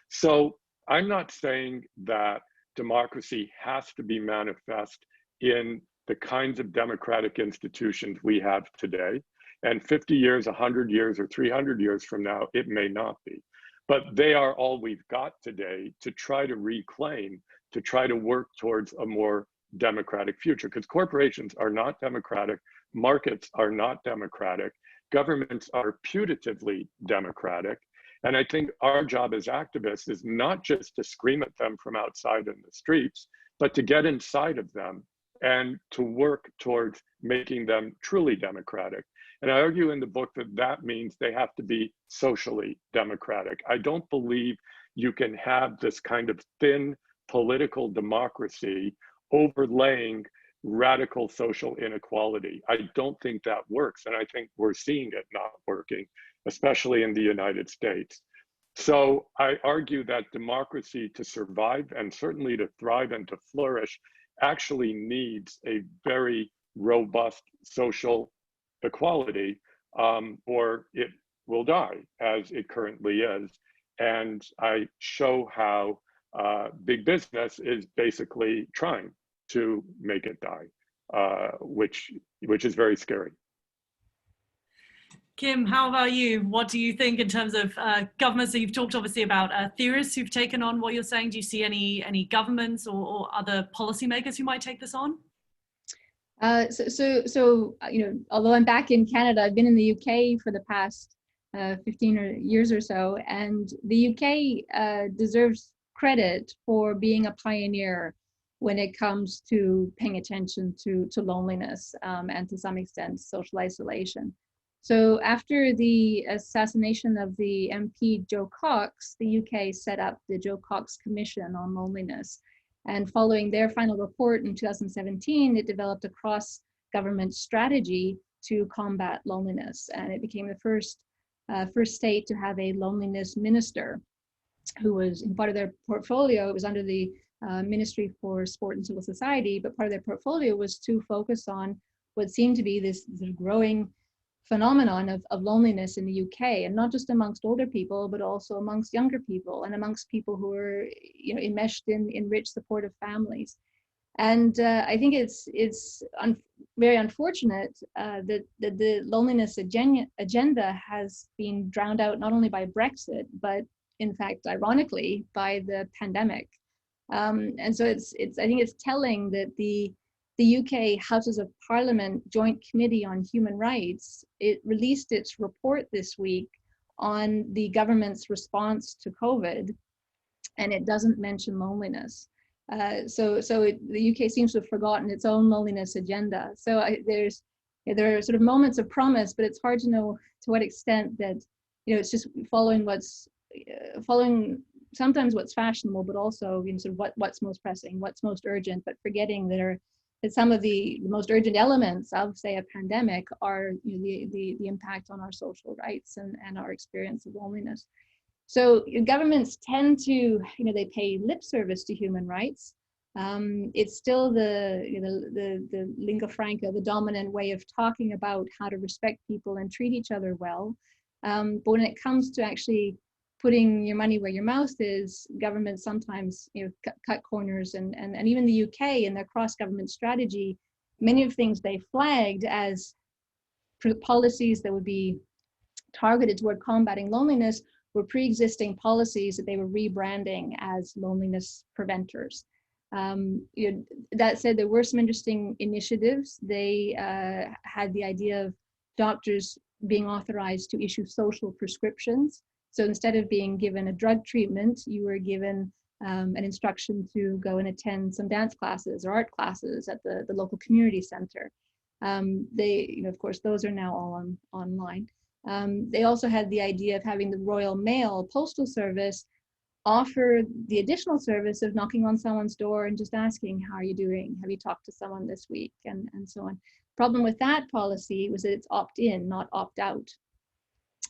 So I'm not saying that democracy has to be manifest in the kinds of democratic institutions we have today. And 50 years, 100 years, or 300 years from now, it may not be. But they are all we've got today to try to reclaim, to try to work towards a more democratic future. Because corporations are not democratic, markets are not democratic, governments are putatively democratic. And I think our job as activists is not just to scream at them from outside in the streets, but to get inside of them and to work towards making them truly democratic. And I argue in the book that that means they have to be socially democratic. I don't believe you can have this kind of thin political democracy overlaying radical social inequality. I don't think that works. And I think we're seeing it not working, especially in the United States. So I argue that democracy to survive and certainly to thrive and to flourish actually needs a very robust social equality, or it will die as it currently is. And I show how big business is basically trying to make it die, which is very scary. Kim, how about you? What do you think in terms of governments? So you've talked obviously about theorists who've taken on what you're saying. Do you see any governments or other policymakers who might take this on? So you know, although I'm back in Canada, I've been in the UK for the past 15 years or so, and the UK deserves credit for being a pioneer when it comes to paying attention to loneliness and to some extent social isolation. So after the assassination of the MP Joe Cox, the UK set up the Joe Cox Commission on Loneliness. And following their final report in 2017, it developed a cross-government strategy to combat loneliness. And it became the first state to have a loneliness minister who was in part of their portfolio. It was under the Ministry for Sport and Civil Society, but part of their portfolio was to focus on what seemed to be this growing phenomenon of loneliness in the UK, and not just amongst older people, but also amongst younger people and amongst people who are, you know, enmeshed in rich supportive families. And I think it's very unfortunate that the loneliness agenda has been drowned out not only by Brexit, but in fact, ironically, by the pandemic. And so I think it's telling that the UK Houses of Parliament Joint Committee on Human Rights, it released its report this week on the government's response to COVID, and it doesn't mention loneliness. The UK seems to have forgotten its own loneliness agenda. So there are sort of moments of promise, but it's hard to know to what extent that, you know, it's just following sometimes what's fashionable, but also, you know, sort of what's most pressing, what's most urgent, but forgetting that some of the most urgent elements of, say, a pandemic are, you know, the impact on our social rights and our experience of loneliness. So governments tend to, you know, they pay lip service to human rights. It's still the lingua franca, the dominant way of talking about how to respect people and treat each other well. But when it comes to actually putting your money where your mouth is, governments sometimes cut corners, and even the UK in their cross-government strategy, many of the things they flagged as policies that would be targeted toward combating loneliness were pre-existing policies that they were rebranding as loneliness preventers. That said, there were some interesting initiatives. They had the idea of doctors being authorized to issue social prescriptions. So instead of being given a drug treatment, you were given an instruction to go and attend some dance classes or art classes at the local community center. Of course, those are now all online. They also had the idea of having the Royal Mail Postal Service offer the additional service of knocking on someone's door and just asking, how are you doing? Have you talked to someone this week? And so on. Problem with that policy was that it's opt-in, not opt-out.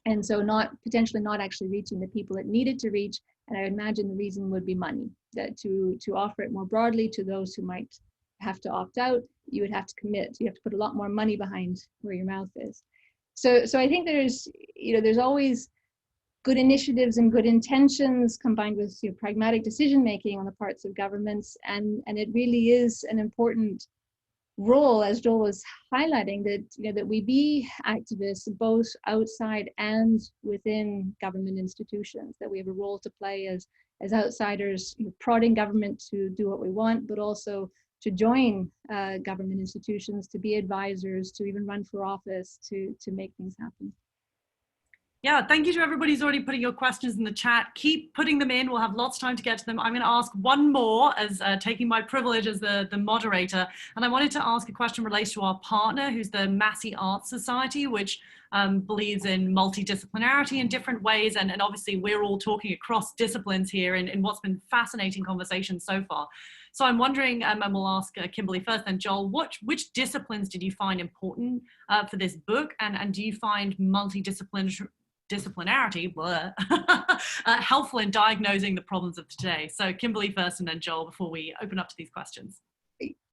And so potentially not actually reaching the people it needed to reach. And I would imagine the reason would be money, that to offer it more broadly to those who might have to opt out, you would have to commit. You have to put a lot more money behind where your mouth is. So I think there's always good initiatives and good intentions combined with pragmatic decision making on the parts of governments, and it really is an important role, as Joel was highlighting, that we be activists both outside and within government institutions, that we have a role to play as outsiders, prodding government to do what we want, but also to join government institutions, to be advisors, to even run for office, to make things happen. Yeah, thank you to everybody who's already putting your questions in the chat. Keep putting them in. We'll have lots of time to get to them. I'm going to ask one more as taking my privilege as the moderator. And I wanted to ask a question related to our partner, who's the Massy Arts Society, which believes in multidisciplinarity in different ways. And obviously, we're all talking across disciplines here in what's been fascinating conversation so far. So I'm wondering, and we'll ask Kimberley first, then Joel, which disciplines did you find important for this book? And do you find multidisciplinarity helpful in diagnosing the problems of today? So Kimberley first and then Joel before we open up to these questions.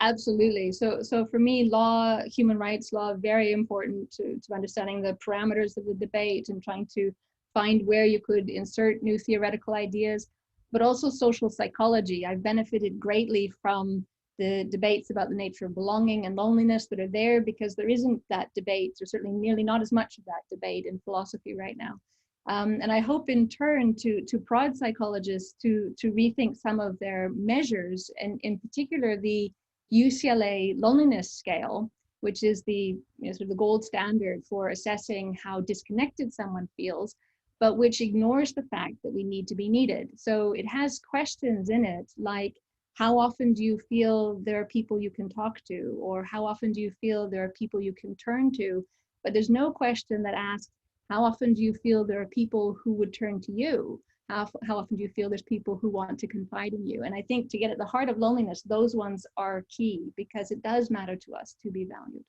Absolutely. So for me, law, human rights law, very important to understanding the parameters of the debate and trying to find where you could insert new theoretical ideas, but also social psychology. I've benefited greatly from the debates about the nature of belonging and loneliness that are there, because there isn't that debate, or certainly nearly not as much of that debate in philosophy right now. And I hope in turn to prod psychologists to rethink some of their measures, and in particular the UCLA loneliness scale, which is the sort of the gold standard for assessing how disconnected someone feels, but which ignores the fact that we need to be needed. So it has questions in it like, how often do you feel there are people you can talk to? Or how often do you feel there are people you can turn to? But there's no question that asks, how often do you feel there are people who would turn to you? How often do you feel there's people who want to confide in you? And I think to get at the heart of loneliness, those ones are key, because it does matter to us to be valued.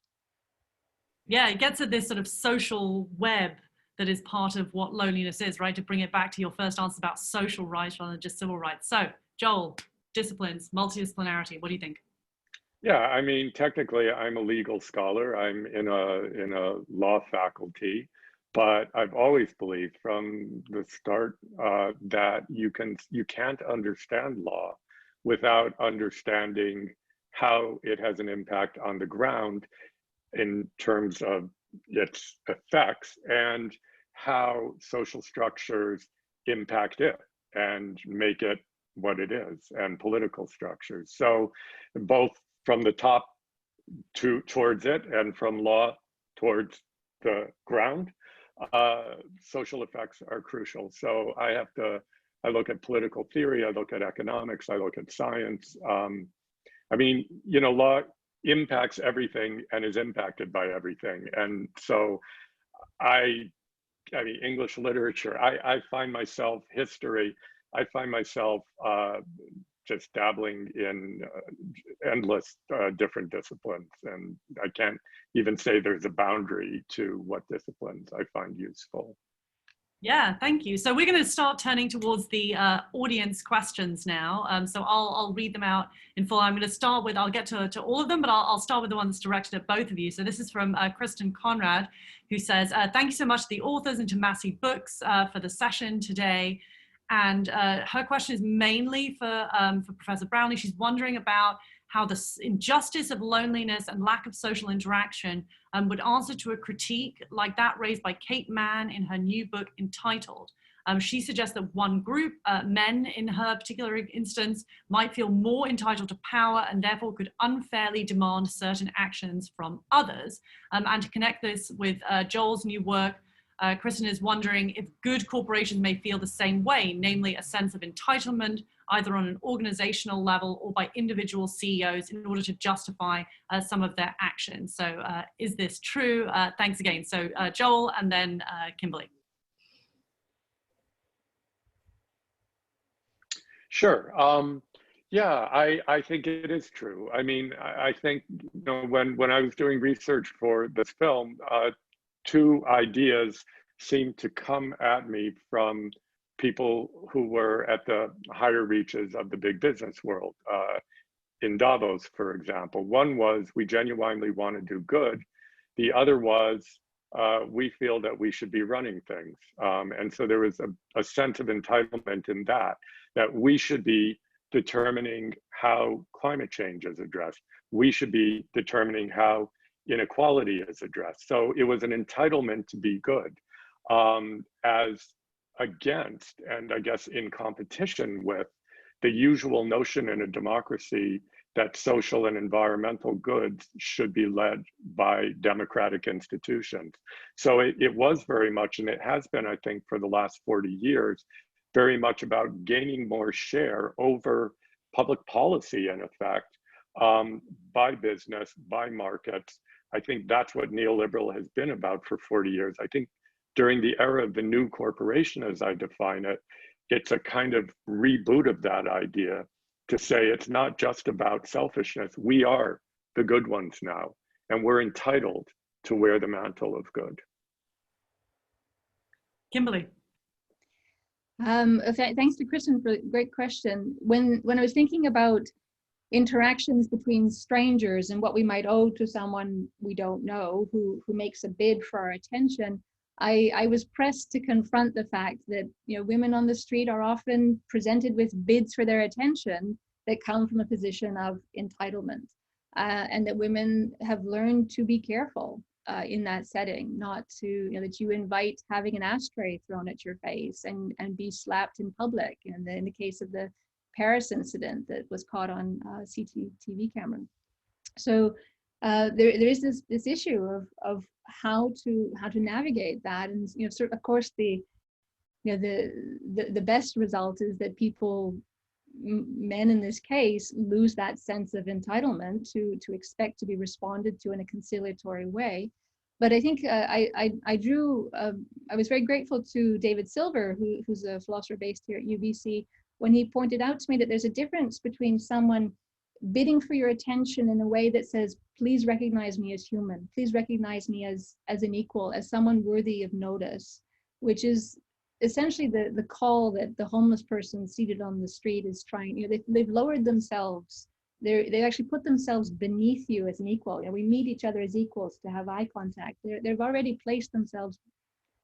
Yeah, it gets at this sort of social web that is part of what loneliness is, right? To bring it back to your first answer about social rights rather than just civil rights. So Joel, disciplines, multidisciplinarity, what do you think? Yeah, I mean, technically I'm a legal scholar. I'm in a law faculty, but I've always believed from the start that you can't understand law without understanding how it has an impact on the ground in terms of its effects and how social structures impact it and make it what it is, and political structures. So both from the top towards it and from law towards the ground, social effects are crucial. So I look at political theory, I look at economics, I look at science. I mean, law impacts everything and is impacted by everything. And so I mean, English literature, I find myself history, I find myself just dabbling in endless different disciplines. And I can't even say there's a boundary to what disciplines I find useful. Yeah, thank you. So we're going to start turning towards the audience questions now. So I'll read them out in full. I'm going to start with, I'll get to all of them, but I'll start with the one that's directed at both of you. So this is from Kristen Conrad, who says, thank you so much to the authors and to Massy Books for the session today. And her question is mainly for Professor Brownlee. She's wondering about how the injustice of loneliness and lack of social interaction would answer to a critique like that raised by Kate Mann in her new book, Entitled. She suggests that one group, men in her particular instance, might feel more entitled to power and therefore could unfairly demand certain actions from others. And to connect this with Joel's new work, Kristen is wondering if good corporations may feel the same way, namely a sense of entitlement, either on an organizational level or by individual CEOs in order to justify some of their actions. So is this true? Thanks again. So Joel and then Kimberley. Sure. Yeah, I think it is true. I mean, I think, you know, when I was doing research for this film, two ideas seemed to come at me from people who were at the higher reaches of the big business world. In Davos, for example, one was we genuinely want to do good. The other was we feel that we should be running things. And so there was a sense of entitlement in that we should be determining how climate change is addressed. We should be determining how inequality is addressed. So it was an entitlement to be good, as against, and I guess in competition with, the usual notion in a democracy that social and environmental goods should be led by democratic institutions. So it was very much, and it has been, I think, for the last 40 years, very much about gaining more share over public policy, in effect, by business, by markets. I think that's what neoliberal has been about for 40 years. I think during the era of the new corporation, as I define it, it's a kind of reboot of that idea to say it's not just about selfishness. We are the good ones now, and we're entitled to wear the mantle of good. Kimberley. Thanks to Kristen for a great question. When I was thinking about interactions between strangers and what we might owe to someone we don't know who makes a bid for our attention, I was pressed to confront the fact that, you know, women on the street are often presented with bids for their attention that come from a position of entitlement, and that women have learned to be careful in that setting, not to, you know, that you invite having an ashtray thrown at your face and be slapped in public. And in the case of the Paris incident that was caught on CCTV camera. So there is this issue of how to navigate that, and, you know, sort of course the best result is that people, men in this case, lose that sense of entitlement to expect to be responded to in a conciliatory way. But I think I was very grateful to David Silver, who's a philosopher based here at UBC, when he pointed out to me that there's a difference between someone bidding for your attention in a way that says, please recognize me as human, please recognize me as an equal, as someone worthy of notice, which is essentially the call that the homeless person seated on the street is trying. You know, they've lowered themselves. They actually put themselves beneath you as an equal. You know, we meet each other as equals to have eye contact. They've already placed themselves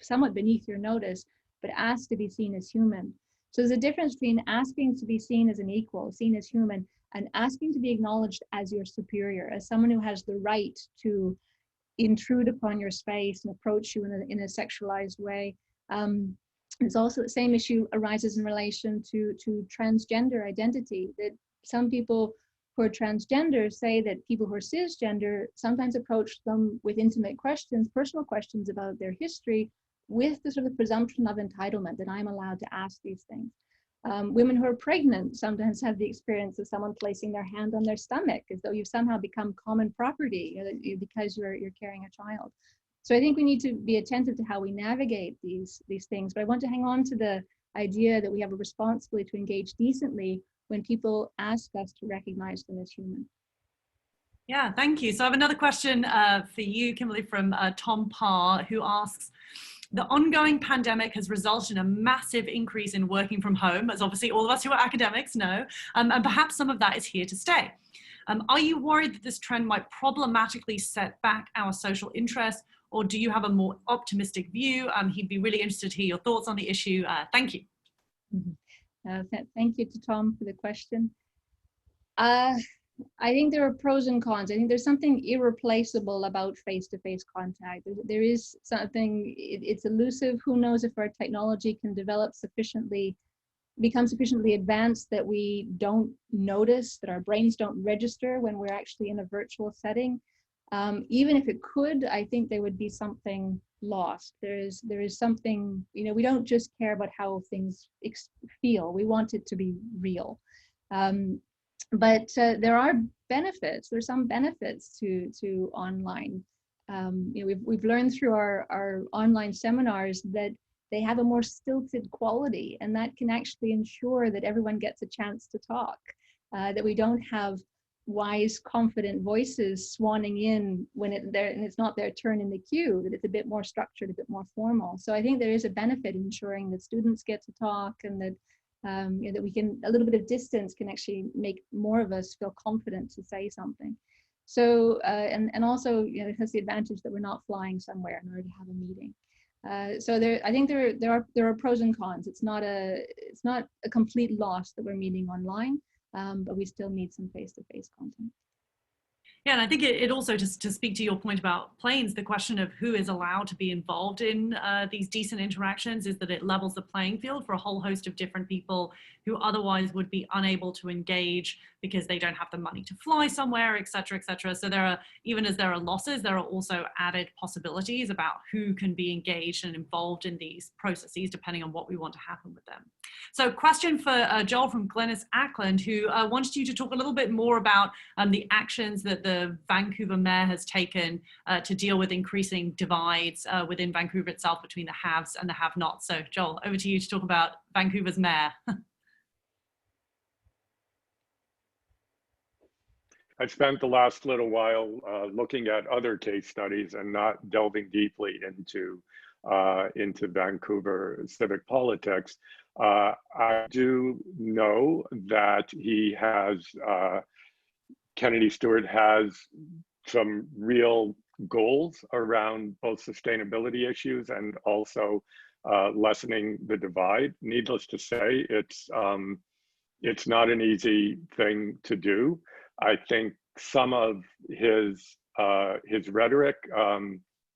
somewhat beneath your notice, but asked to be seen as human. So there's a difference between asking to be seen as an equal, seen as human, and asking to be acknowledged as your superior, as someone who has the right to intrude upon your space and approach you in a sexualized way. It's also the same issue arises in relation to transgender identity, that some people who are transgender say that people who are cisgender sometimes approach them with intimate questions, personal questions about their history, with the sort of presumption of entitlement, that I'm allowed to ask these things. Women who are pregnant sometimes have the experience of someone placing their hand on their stomach, as though you've somehow become common property because you're carrying a child. So I think we need to be attentive to how we navigate these things. But I want to hang on to the idea that we have a responsibility to engage decently when people ask us to recognize them as human. Yeah, thank you. So I have another question for you, Kimberley, from Tom Parr, who asks, The ongoing pandemic has resulted in a massive increase in working from home, as obviously all of us who are academics know, and perhaps some of that is here to stay. Are you worried that this trend might problematically set back our social interests, or do you have a more optimistic view? He'd be really interested to hear your thoughts on the issue. Thank you. Thank you to Tom for the question. I think there are pros and cons. I think there's something irreplaceable about face-to-face contact. There is something, it's elusive. Who knows if our technology can develop sufficiently, become sufficiently advanced that we don't notice, that our brains don't register when we're actually in a virtual setting. Even if it could, I think there would be something lost. There is something, you know, we don't just care about how things feel. We want it to be real. But there are benefits. There's some benefits to online. You know, we've learned through our online seminars that they have a more stilted quality, and that can actually ensure that everyone gets a chance to talk. That we don't have wise, confident voices swanning in when it's not their turn in the queue. That it's a bit more structured, a bit more formal. So I think there is a benefit in ensuring that students get to talk, and that you know, that we can, a little bit of distance can actually make more of us feel confident to say something. So, and also, you know, it has the advantage that we're not flying somewhere in order to have a meeting. So I think there are pros and cons. It's not a complete loss that we're meeting online, but we still need some face-to-face content. Yeah, and I think it also, just to speak to your point about planes, the question of who is allowed to be involved in these decent interactions is that it levels the playing field for a whole host of different people who otherwise would be unable to engage because they don't have the money to fly somewhere, et cetera, et cetera. So there are, even as there are losses, there are also added possibilities about who can be engaged and involved in these processes, depending on what we want to happen with them. So question for Joel from Glenys Ackland, who wanted you to talk a little bit more about the actions that the Vancouver mayor has taken to deal with increasing divides within Vancouver itself between the haves and the have-nots. So Joel, over to you to talk about Vancouver's mayor. I spent the last little while looking at other case studies and not delving deeply into Vancouver civic politics. I do know that he has, Kennedy Stewart has some real goals around both sustainability issues and also lessening the divide. Needless to say, it's not an easy thing to do. I think some of his rhetoric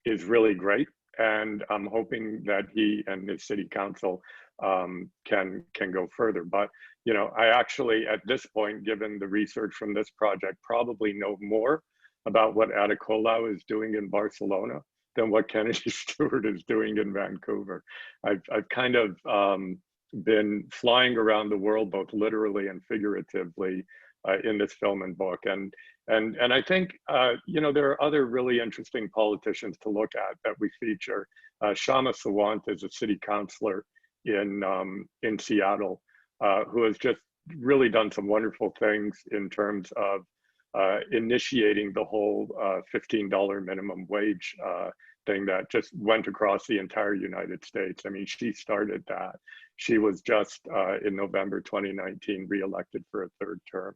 is really great, and I'm hoping that he and his city council can go further. But you know, I actually, at this point, given the research from this project, probably know more about what Ada Colau is doing in Barcelona than what Kennedy Stewart is doing in Vancouver. I've kind of been flying around the world, both literally and figuratively, in this film and book, and I think you know, there are other really interesting politicians to look at that we feature. Kshama Sawant is a city councillor in Seattle, who has just really done some wonderful things in terms of initiating the whole $15 minimum wage thing that just went across the entire United States. I mean, she started that. She was just in November 2019 re-elected for a third term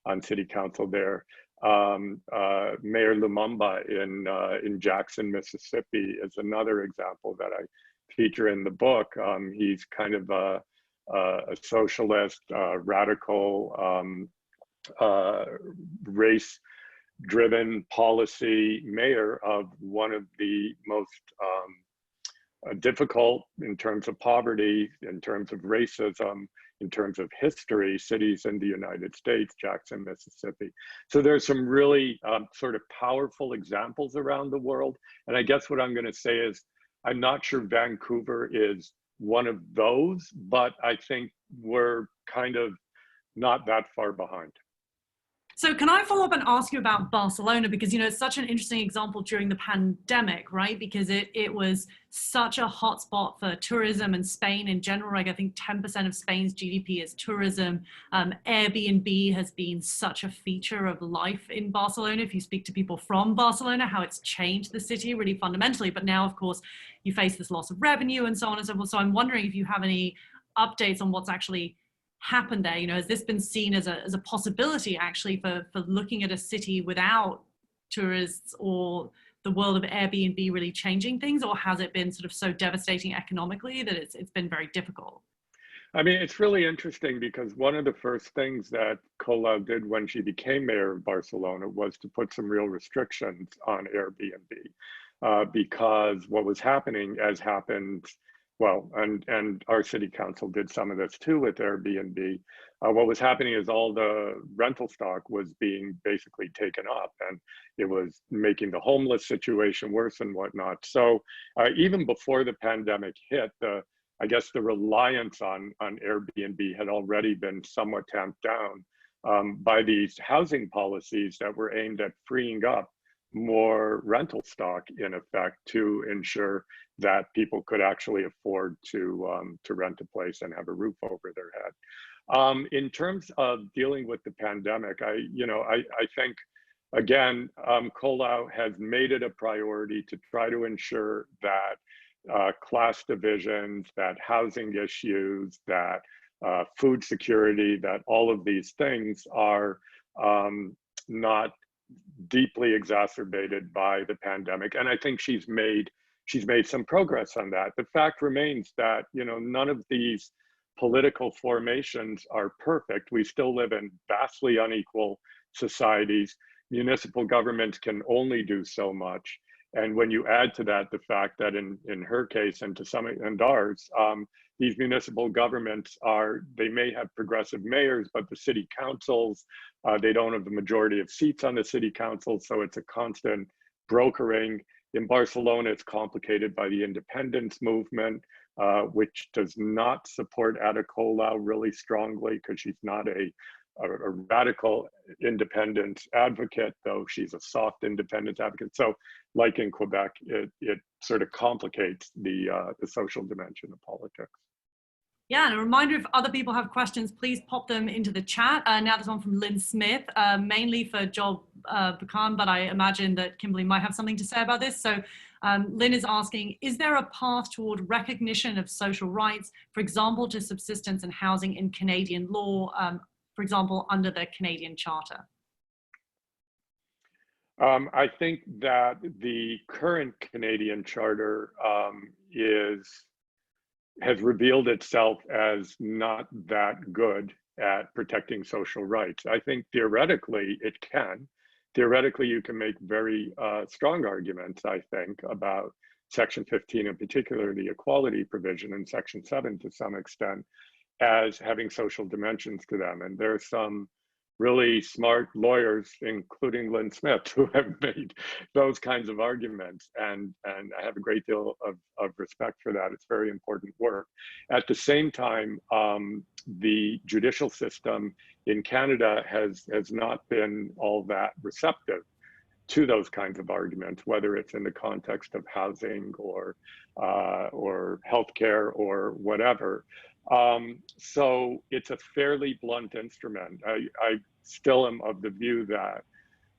on city council there. Mayor Lumumba in Jackson, Mississippi is another example that I feature in the book. He's kind of a socialist, radical, race-driven policy mayor of one of the most difficult, in terms of poverty, in terms of racism, in terms of history, cities in the United States, Jackson, Mississippi. So there's some really sort of powerful examples around the world. And I guess what I'm going to say is, I'm not sure Vancouver is one of those, but I think we're kind of not that far behind. So can I follow up and ask you about Barcelona? Because, you know, it's such an interesting example during the pandemic, right? Because it was such a hotspot for tourism, and Spain in general. Like, I think 10% of Spain's GDP is tourism. Airbnb has been such a feature of life in Barcelona. If you speak to people from Barcelona, how it's changed the city really fundamentally. But now, of course, you face this loss of revenue and so on and so forth. So I'm wondering if you have any updates on what's actually happened there. You know, has this been seen as a possibility actually for looking at a city without tourists, or the world of Airbnb really changing things, or has it been sort of so devastating economically that it's been very difficult? I mean, it's really interesting because one of the first things that Colau did when she became mayor of Barcelona was to put some real restrictions on Airbnb, because what was happening, as happened, well, and our city council did some of this too with Airbnb. What was happening is all the rental stock was being basically taken up, and it was making the homeless situation worse and whatnot. So even before the pandemic hit, I guess the reliance on Airbnb had already been somewhat tamped down by these housing policies that were aimed at freeing up more rental stock, in effect, to ensure that people could actually afford to rent a place and have a roof over their head. In terms of dealing with the pandemic, I think, again, Colau has made it a priority to try to ensure that class divisions, that housing issues, that food security, that all of these things are not deeply exacerbated by the pandemic. And I think she's made some progress on that. The fact remains that, you know, none of these political formations are perfect. We still live in vastly unequal societies. Municipal governments can only do so much. And when you add to that the fact that in her case and to some and ours, these municipal governments they may have progressive mayors, but the city councils, they don't have the majority of seats on the city council. So it's a constant brokering. In Barcelona, it's complicated by the independence movement, which does not support Ada Colau really strongly, because she's not a radical independence advocate, though she's a soft independence advocate. So like in Quebec, it sort of complicates the social dimension of politics. Yeah, and a reminder, if other people have questions, please pop them into the chat. Now there's one from Lynn Smith, mainly for Joel Bakan, but I imagine that Kimberley might have something to say about this. So Lynn is asking, is there a path toward recognition of social rights, for example, to subsistence and housing in Canadian law, for example, under the Canadian Charter? I think that the current Canadian Charter has revealed itself as not that good at protecting social rights. I think theoretically it can. Theoretically, you can make very strong arguments, I think, about Section 15, in particular, the equality provision, and Section 7 to some extent, as having social dimensions to them. And there's some really smart lawyers, including Lynn Smith, who have made those kinds of arguments. And I have a great deal of respect for that. It's very important work. At the same time, the judicial system in Canada has not been all that receptive to those kinds of arguments, whether it's in the context of housing or healthcare or whatever. So it's a fairly blunt instrument. I still am of the view that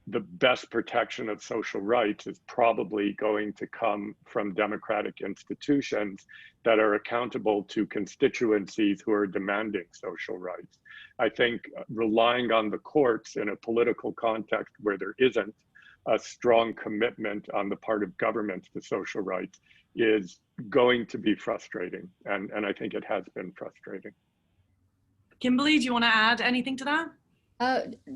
the best protection of social rights is probably going to come from democratic institutions that are accountable to constituencies who are demanding social rights. I think relying on the courts in a political context where there isn't a strong commitment on the part of governments to social rights is going to be frustrating. And I think it has been frustrating. Kimberley, do you want to add anything to that?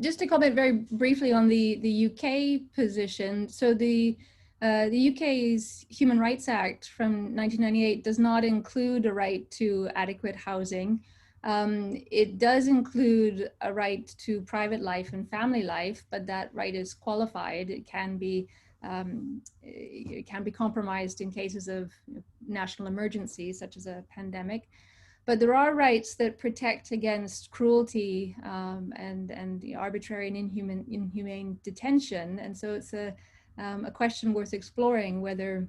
Just to comment very briefly on the UK position. So the UK's Human Rights Act from 1998 does not include a right to adequate housing. It does include a right to private life and family life, but that right is qualified. It can be compromised in cases of national emergency, such as a pandemic. But there are rights that protect against cruelty and the arbitrary and inhumane detention. And so it's a question worth exploring, whether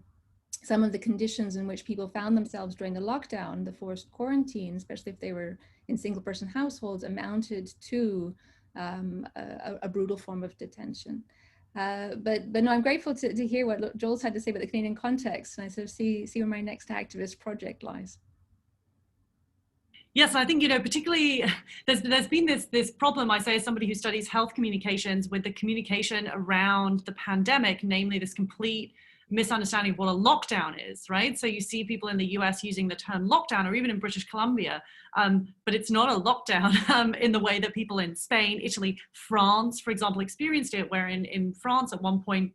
some of the conditions in which people found themselves during the lockdown, the forced quarantine, especially if they were in single-person households, amounted to a brutal form of detention. But no, I'm grateful to hear what Joel's had to say about the Canadian context, and I sort of see where my next activist project lies. Yes, I think, you know, particularly there's been this problem, I say, as somebody who studies health communications, with the communication around the pandemic, namely this complete misunderstanding of what a lockdown is, right? So you see people in the US using the term lockdown, or even in British Columbia, but it's not a lockdown in the way that people in Spain, Italy, France, for example, experienced it, where in France at one point,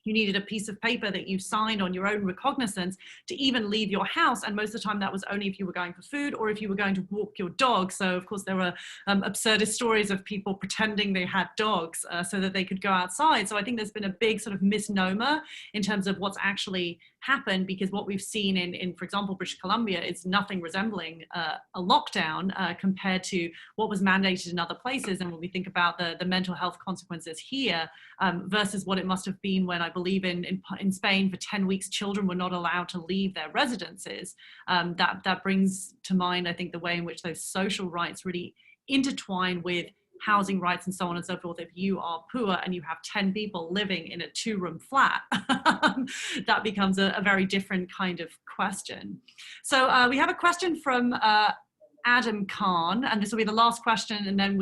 you needed a piece of paper that you signed on your own recognizance to even leave your house. And most of the time that was only if you were going for food or if you were going to walk your dog. So of course there were absurdist stories of people pretending they had dogs so that they could go outside. So I think there's been a big sort of misnomer in terms of what's actually happened, because what we've seen in for example, British Columbia is nothing resembling a lockdown compared to what was mandated in other places. And when we think about the mental health consequences here versus what it must have been when, I believe in Spain, for 10 weeks, children were not allowed to leave their residences. That brings to mind, I think, the way in which those social rights really intertwine with housing rights and so on and so forth. If you are poor and you have 10 people living in a 2-room flat, that becomes a very different kind of question. So we have a question from Adam Khan, and this will be the last question, and then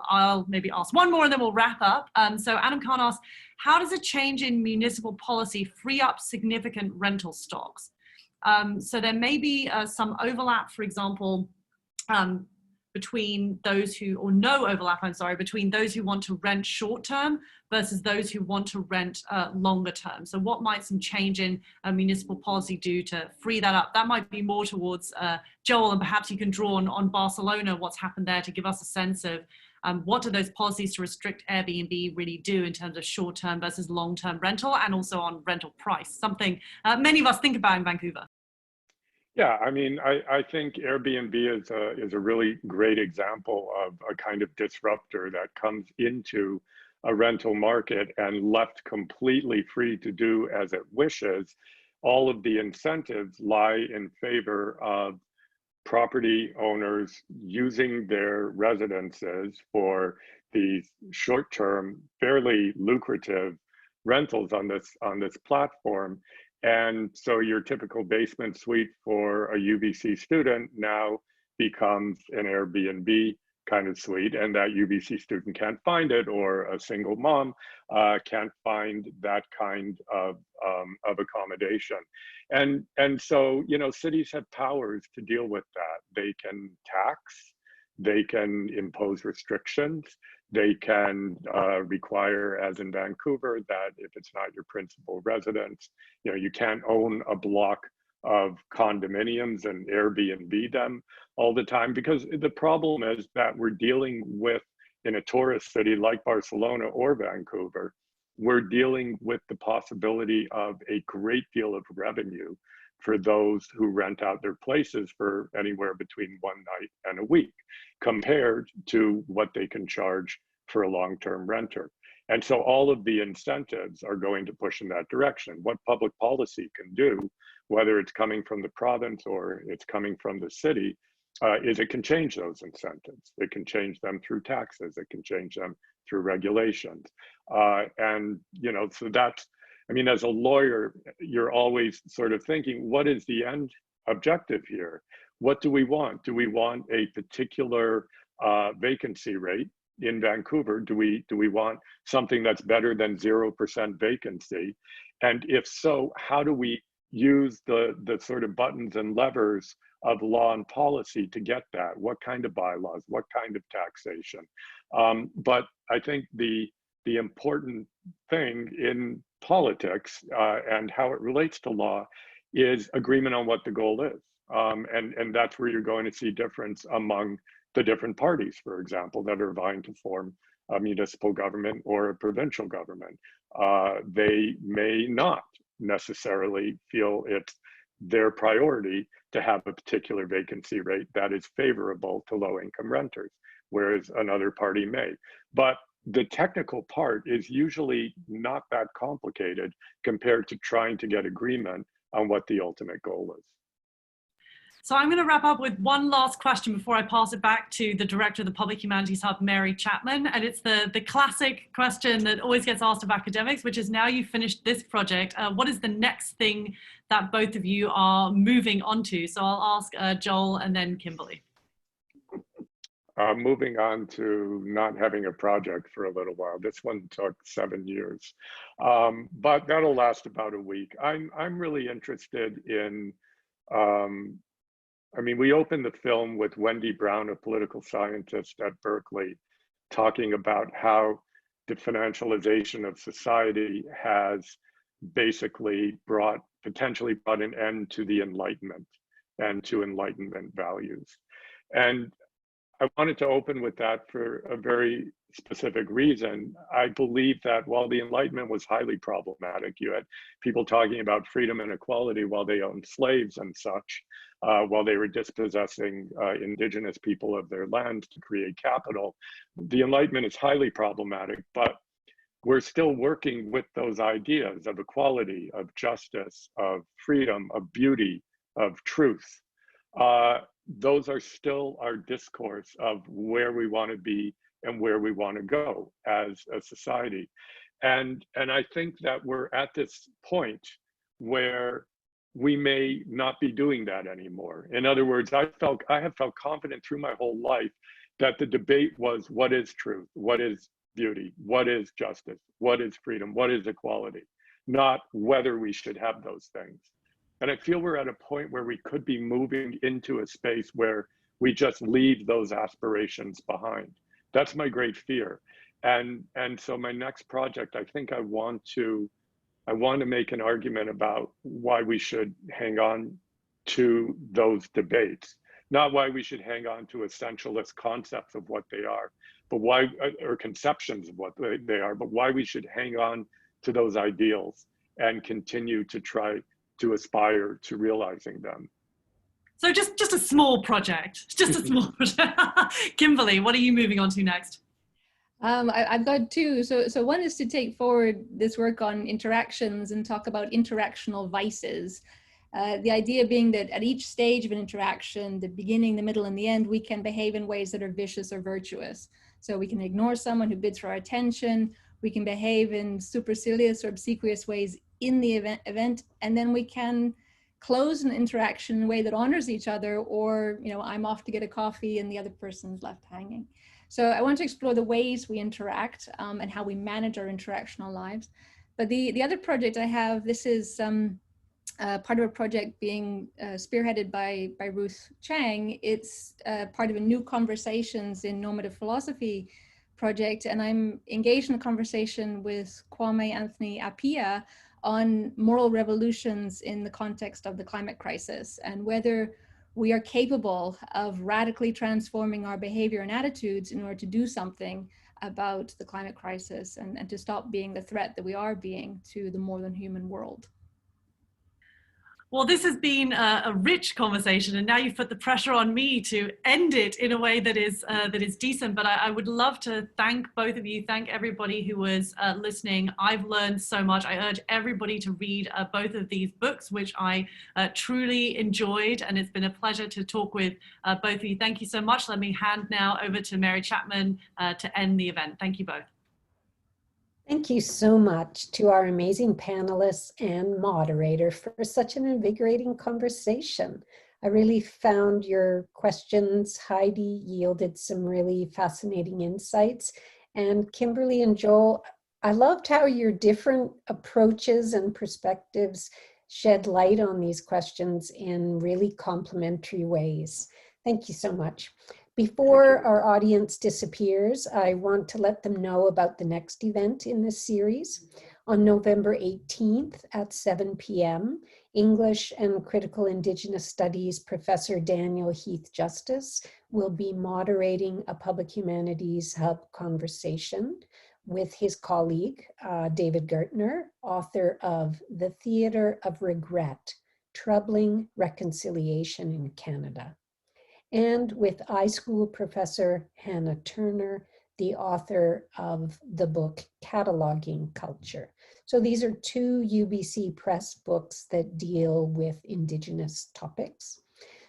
I'll maybe ask one more and then we'll wrap up. So Adam Khan asks, how does a change in municipal policy free up significant rental stocks? So there may be some overlap, for example, between those who, or no overlap, I'm sorry, between those who want to rent short term versus those who want to rent longer term. So what might some change in municipal policy do to free that up? That might be more towards Joel, and perhaps you can draw on Barcelona, what's happened there, to give us a sense of what do those policies to restrict Airbnb really do in terms of short-term versus long-term rental, and also on rental price, something many of us think about in Vancouver. Yeah, I mean, I think Airbnb is a really great example of a kind of disruptor that comes into a rental market and left completely free to do as it wishes. All of the incentives lie in favor of property owners using their residences for these short-term, fairly lucrative rentals on this platform. And so your typical basement suite for a UBC student now becomes an Airbnb kind of suite, and that UBC student can't find it, or a single mom can't find that kind of accommodation. And so, you know, cities have powers to deal with that. They can tax, they can impose restrictions, they can require, as in Vancouver, that if it's not your principal residence, you know, you can't own a block of condominiums and Airbnb them all the time. Because the problem is that we're dealing with, in a tourist city like Barcelona or Vancouver, we're dealing with the possibility of a great deal of revenue for those who rent out their places for anywhere between one night and a week, compared to what they can charge for a long-term renter. And so all of the incentives are going to push in that direction. What public policy can do, whether it's coming from the province or it's coming from the city, is it can change those incentives. It can change them through taxes. It can change them through regulations. And, you know, so that's, I mean, as a lawyer, you're always sort of thinking, what is the end objective here? What do we want? Do we want a particular vacancy rate in Vancouver? Do we want something that's better than 0% vacancy? And if so, how do we use the sort of buttons and levers of law and policy to get that? What kind of bylaws? What kind of taxation? But I think the important thing in politics and how it relates to law is agreement on what the goal is. And that's where you're going to see difference among the different parties, for example, that are vying to form a municipal government or a provincial government. They may not necessarily feel it's their priority to have a particular vacancy rate that is favorable to low-income renters, whereas another party may. But the technical part is usually not that complicated compared to trying to get agreement on what the ultimate goal is. So I'm going to wrap up with one last question before I pass it back to the director of the Public Humanities Hub, Mary Chapman. And it's the classic question that always gets asked of academics, which is, now you've finished this project, what is the next thing that both of you are moving on to? So I'll ask Joel and then Kimberley. Moving on to not having a project for a little while. This one took 7 years, but that'll last about a week. I'm really interested in, I mean, we opened the film with Wendy Brown, a political scientist at Berkeley, talking about how the financialization of society has basically potentially brought an end to the Enlightenment and to Enlightenment values. And I wanted to open with that for a very specific reason. I believe that while the Enlightenment was highly problematic, you had people talking about freedom and equality while they owned slaves and such, while they were dispossessing indigenous people of their land to create capital. The Enlightenment is highly problematic, but we're still working with those ideas of equality, of justice, of freedom, of beauty, of truth. Those are still our discourse of where we want to be and where we want to go as a society. And I think that we're at this point where we may not be doing that anymore. In other words, I have felt confident through my whole life that the debate was, what is truth? What is beauty? What is justice? What is freedom? What is equality? Not whether we should have those things. And I feel we're at a point where we could be moving into a space where we just leave those aspirations behind. That's my great fear. And so my next project, I think I want to make an argument about why we should hang on to those debates, not why we should hang on to essentialist concepts of what they are, but why, or conceptions of what they are, but why we should hang on to those ideals and continue to try to aspire to realizing them. So just a small project, just a small project. Kimberley, what are you moving on to next? I've got two. So one is to take forward this work on interactions and talk about interactional vices. The idea being that at each stage of an interaction, the beginning, the middle, and the end, we can behave in ways that are vicious or virtuous. So we can ignore someone who bids for our attention. We can behave in supercilious or obsequious ways in the event, and then we can close an interaction in a way that honors each other, or, you know, I'm off to get a coffee and the other person's left hanging. So I want to explore the ways we interact and how we manage our interactional lives. But the other project I have, this is part of a project being spearheaded by Ruth Chang. It's part of a New Conversations in Normative Philosophy project, and I'm engaged in a conversation with Kwame Anthony Appiah on moral revolutions in the context of the climate crisis, and whether we are capable of radically transforming our behavior and attitudes in order to do something about the climate crisis and to stop being the threat that we are being to the more than human world. Well, this has been a rich conversation, and now you've put the pressure on me to end it in a way that is decent. But I would love to thank both of you, thank everybody who was listening. I've learned so much. I urge everybody to read both of these books, which I truly enjoyed, and it's been a pleasure to talk with both of you. Thank you so much. Let me hand now over to Mary Chapman to end the event. Thank you both. Thank you so much to our amazing panelists and moderator for such an invigorating conversation. I really found your questions, Heidi, yielded some really fascinating insights. And Kimberley and Joel, I loved how your different approaches and perspectives shed light on these questions in really complementary ways. Thank you so much. Before our audience disappears, I want to let them know about the next event in this series. On November 18th at 7 p.m., English and Critical Indigenous Studies Professor Daniel Heath Justice will be moderating a Public Humanities Hub conversation with his colleague, David Gertner, author of The Theater of Regret, Troubling Reconciliation in Canada, and with iSchool professor Hannah Turner, the author of the book Cataloging Culture. So these are two UBC Press books that deal with Indigenous topics.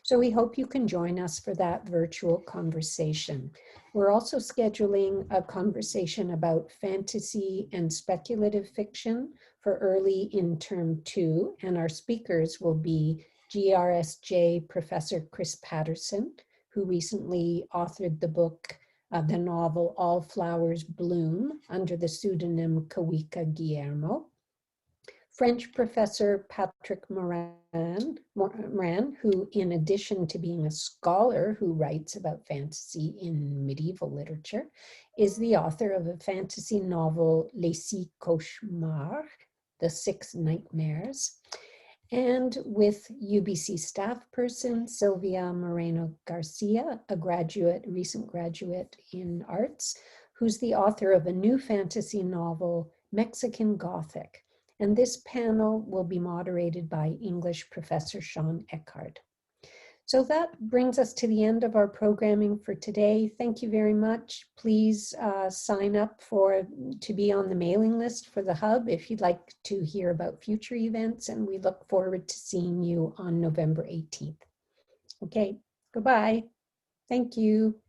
So we hope you can join us for that virtual conversation. We're also scheduling a conversation about fantasy and speculative fiction for early in term 2, and our speakers will be GRSJ Professor Chris Patterson, who recently authored the book, the novel All Flowers Bloom, under the pseudonym Kawika Guillermo. French professor Patrick Moran, who, in addition to being a scholar who writes about fantasy in medieval literature, is the author of a fantasy novel, Les Six Cauchemars, The Six Nightmares. And with UBC staff person, Sylvia Moreno Garcia, a recent graduate in arts, who's the author of a new fantasy novel, Mexican Gothic. And this panel will be moderated by English professor Sean Eckhard. So that brings us to the end of our programming for today. Thank you very much. Please sign up to be on the mailing list for the Hub if you'd like to hear about future events, and we look forward to seeing you on November 18th. Okay, goodbye. Thank you.